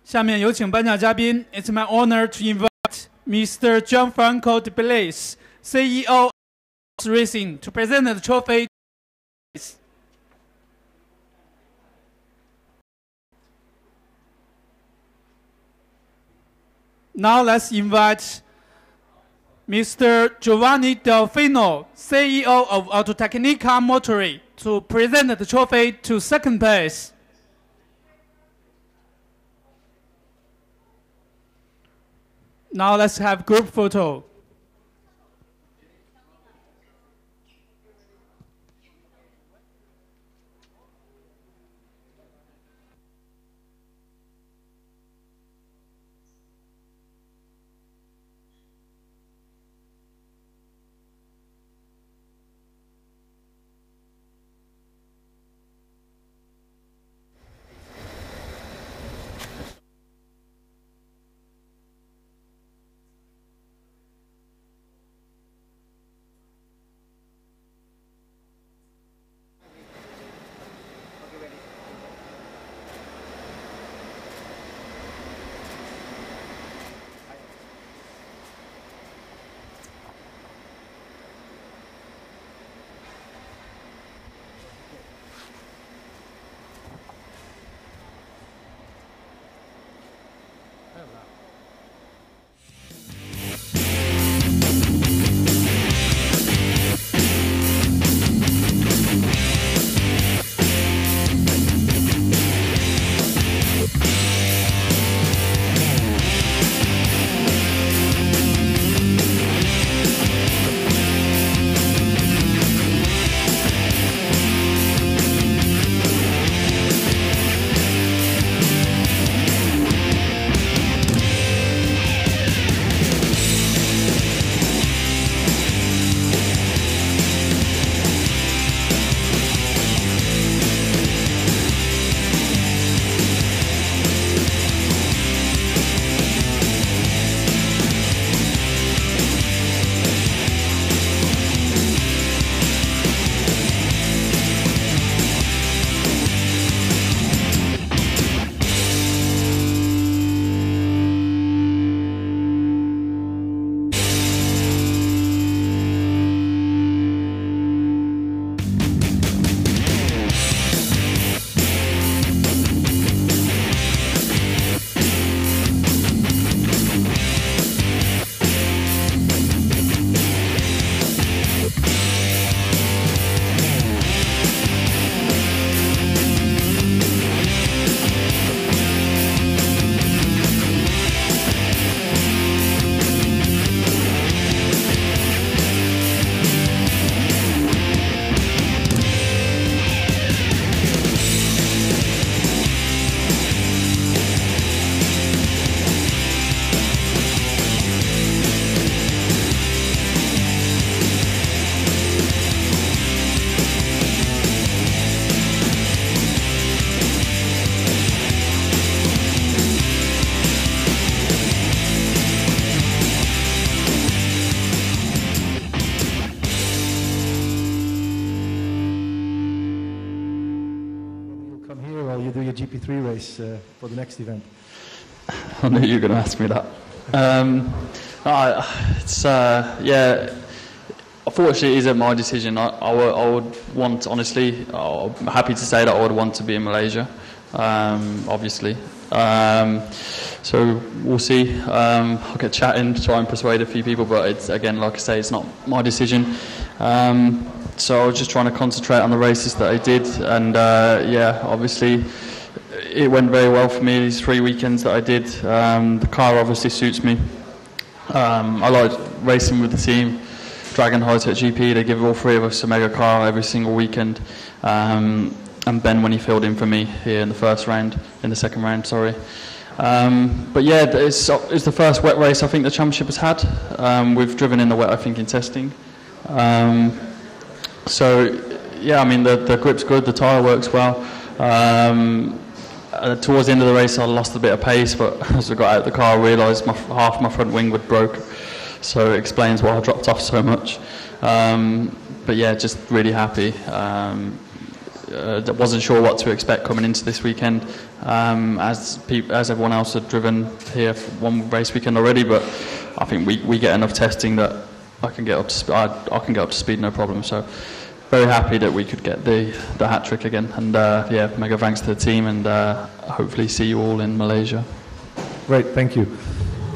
M: 下面有请颁奖嘉宾。It's my honor to invite Mr. Gianfranco De Bellis, CEO of Racing, to present the trophy. Now let's invite Mr. Giovanni Delfino, CEO of Autotecnica Motori, to present the trophy to second place. Now let's have group photo.
P: the GP3 race for the next event?
C: I knew you were going to ask me that. Yeah, unfortunately it isn't my decision. I would want, honestly, I'm happy to say that I would want to be in Malaysia, obviously. So we'll see. I'll get chatting, try and persuade a few people, but it's, again, like I say, it's not my decision. So I was just trying to concentrate on the races that I did, and yeah, obviously it went very well for me these 3 weekends that I did. The car obviously suits me. I like racing with the team. Dragon High Tech GP, they give all three of us a mega car every single weekend. And Ben, when he filled in for me here in the second round, sorry. But yeah, it's the first wet race I think the championship has had. We've driven in the wet, I think, in testing. So yeah, I mean the grip's good, the tyre works well. Towards the end of the race I lost a bit of pace, but as I got out of the car I realised half my front wing would broke, so it explains why I dropped off so much. But yeah, just really happy. wasn't sure what to expect coming into this weekend, as everyone else had driven here for one race weekend already. But I think we get enough testing that I can get up to speed no problem. So very happy that we could get the hat trick again, and yeah, mega thanks to the team, and hopefully see you all in Malaysia.
P: Great, thank you.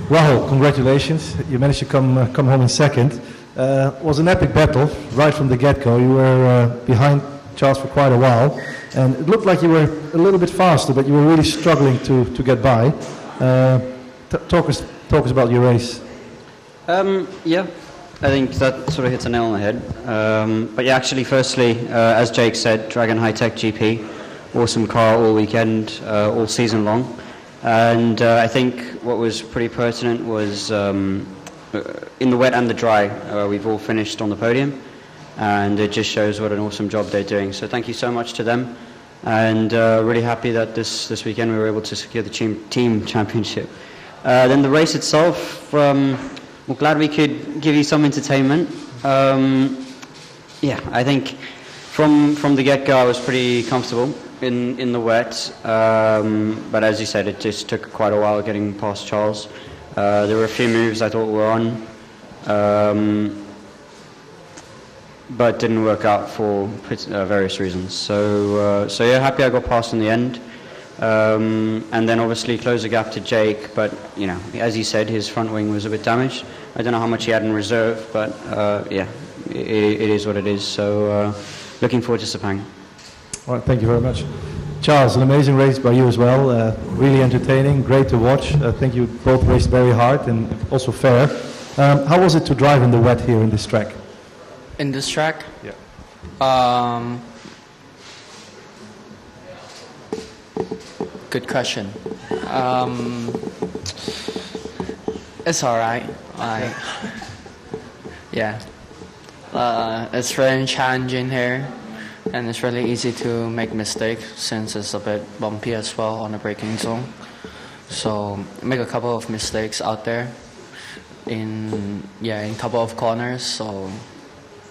P: Rahul, congratulations. You managed to come home in second. It was an epic battle right from the get-go. You were behind Charles for quite a while, and it looked like you were a little bit faster, but you were really struggling to get by. Talk us about your race.
D: Yeah, I think that sort of hits a nail on the head. But yeah, actually, firstly, as Jake said, Dragon High Tech GP, awesome car all weekend, all season long. And I think what was pretty pertinent was in the wet and the dry, we've all finished on the podium, and it just shows what an awesome job they're doing. So thank you so much to them, and really happy that this weekend we were able to secure the team championship. Then the race itself, we're glad we could give you some entertainment. Yeah, I think from the get-go I was pretty comfortable in the wet, but as you said, it just took quite a while getting past Charles. There were a few moves I thought were on, but didn't work out for various reasons. So yeah, happy I got past in the end, and then obviously close the gap to Jake. But you know, as he said, his front wing was a bit damaged. I don't know how much he had in reserve, but yeah, it is what it is. So looking forward to Sepang.
P: All right, thank you very much. Charles, an amazing race by you as well. Really entertaining, great to watch. I think you both raced very hard and also fair. How was it to drive in the wet here in this track?
Q: In this track?
P: Yeah.
Q: Good question. It's all right. Yeah. It's very challenging here, and it's really easy to make mistakes since it's a bit bumpy as well on the braking zone. So make a couple of mistakes out there in a couple of corners. So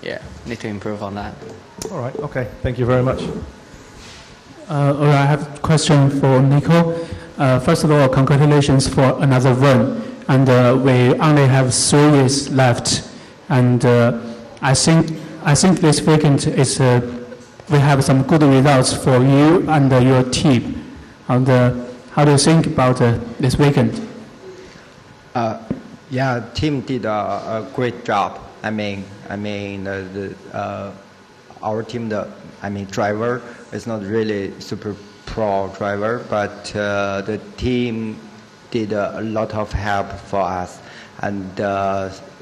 Q: yeah, need to improve on that.
P: All right. Okay. Thank you very much.
R: All right, I have a question for Nico. First of all, congratulations for another run. And we only have 3 years left. And I think this weekend is we have some good results for you and your team. And how do you think about this weekend?
B: Yeah, team did a great job. Our team, driver is not really super pro driver, but the team did a lot of help for us, and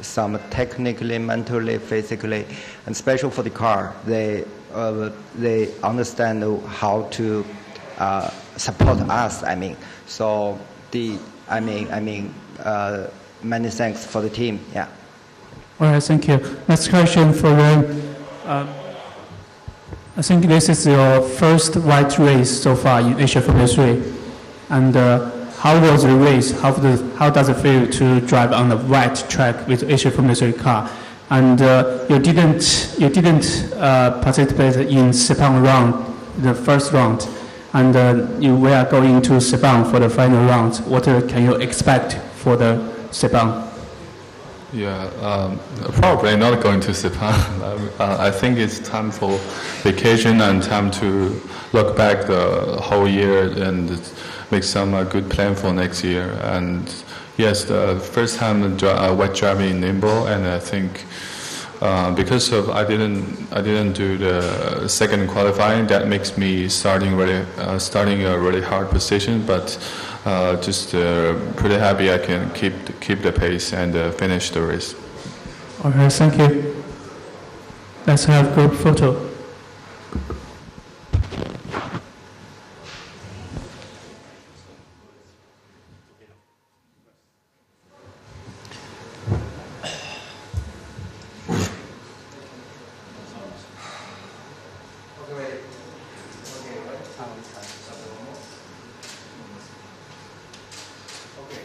B: some technically, mentally, physically, and special for the car. They understand how to support us. So many thanks for the team. Yeah.
R: All right, thank you. Next question for Ren. I think this is your first white race so far in Asia Formula 3. And how was the race? How does it feel to drive on a white track with Asia Formula 3 car? And you didn't participate in Sepang round, the first round, and you were going to Sepang for the final round. What can you expect for the Sepang?
E: Yeah, probably not going to Sepang. I think it's time for vacation and time to look back the whole year and make some good plan for next year. And yes, the first time wet driving in Ningbo, and I think because of I didn't do the second qualifying, that makes me starting a really hard position, but. Just pretty happy I can keep the pace and finish the race.
R: Okay, thank you. Let's have a group photo.
B: Okay.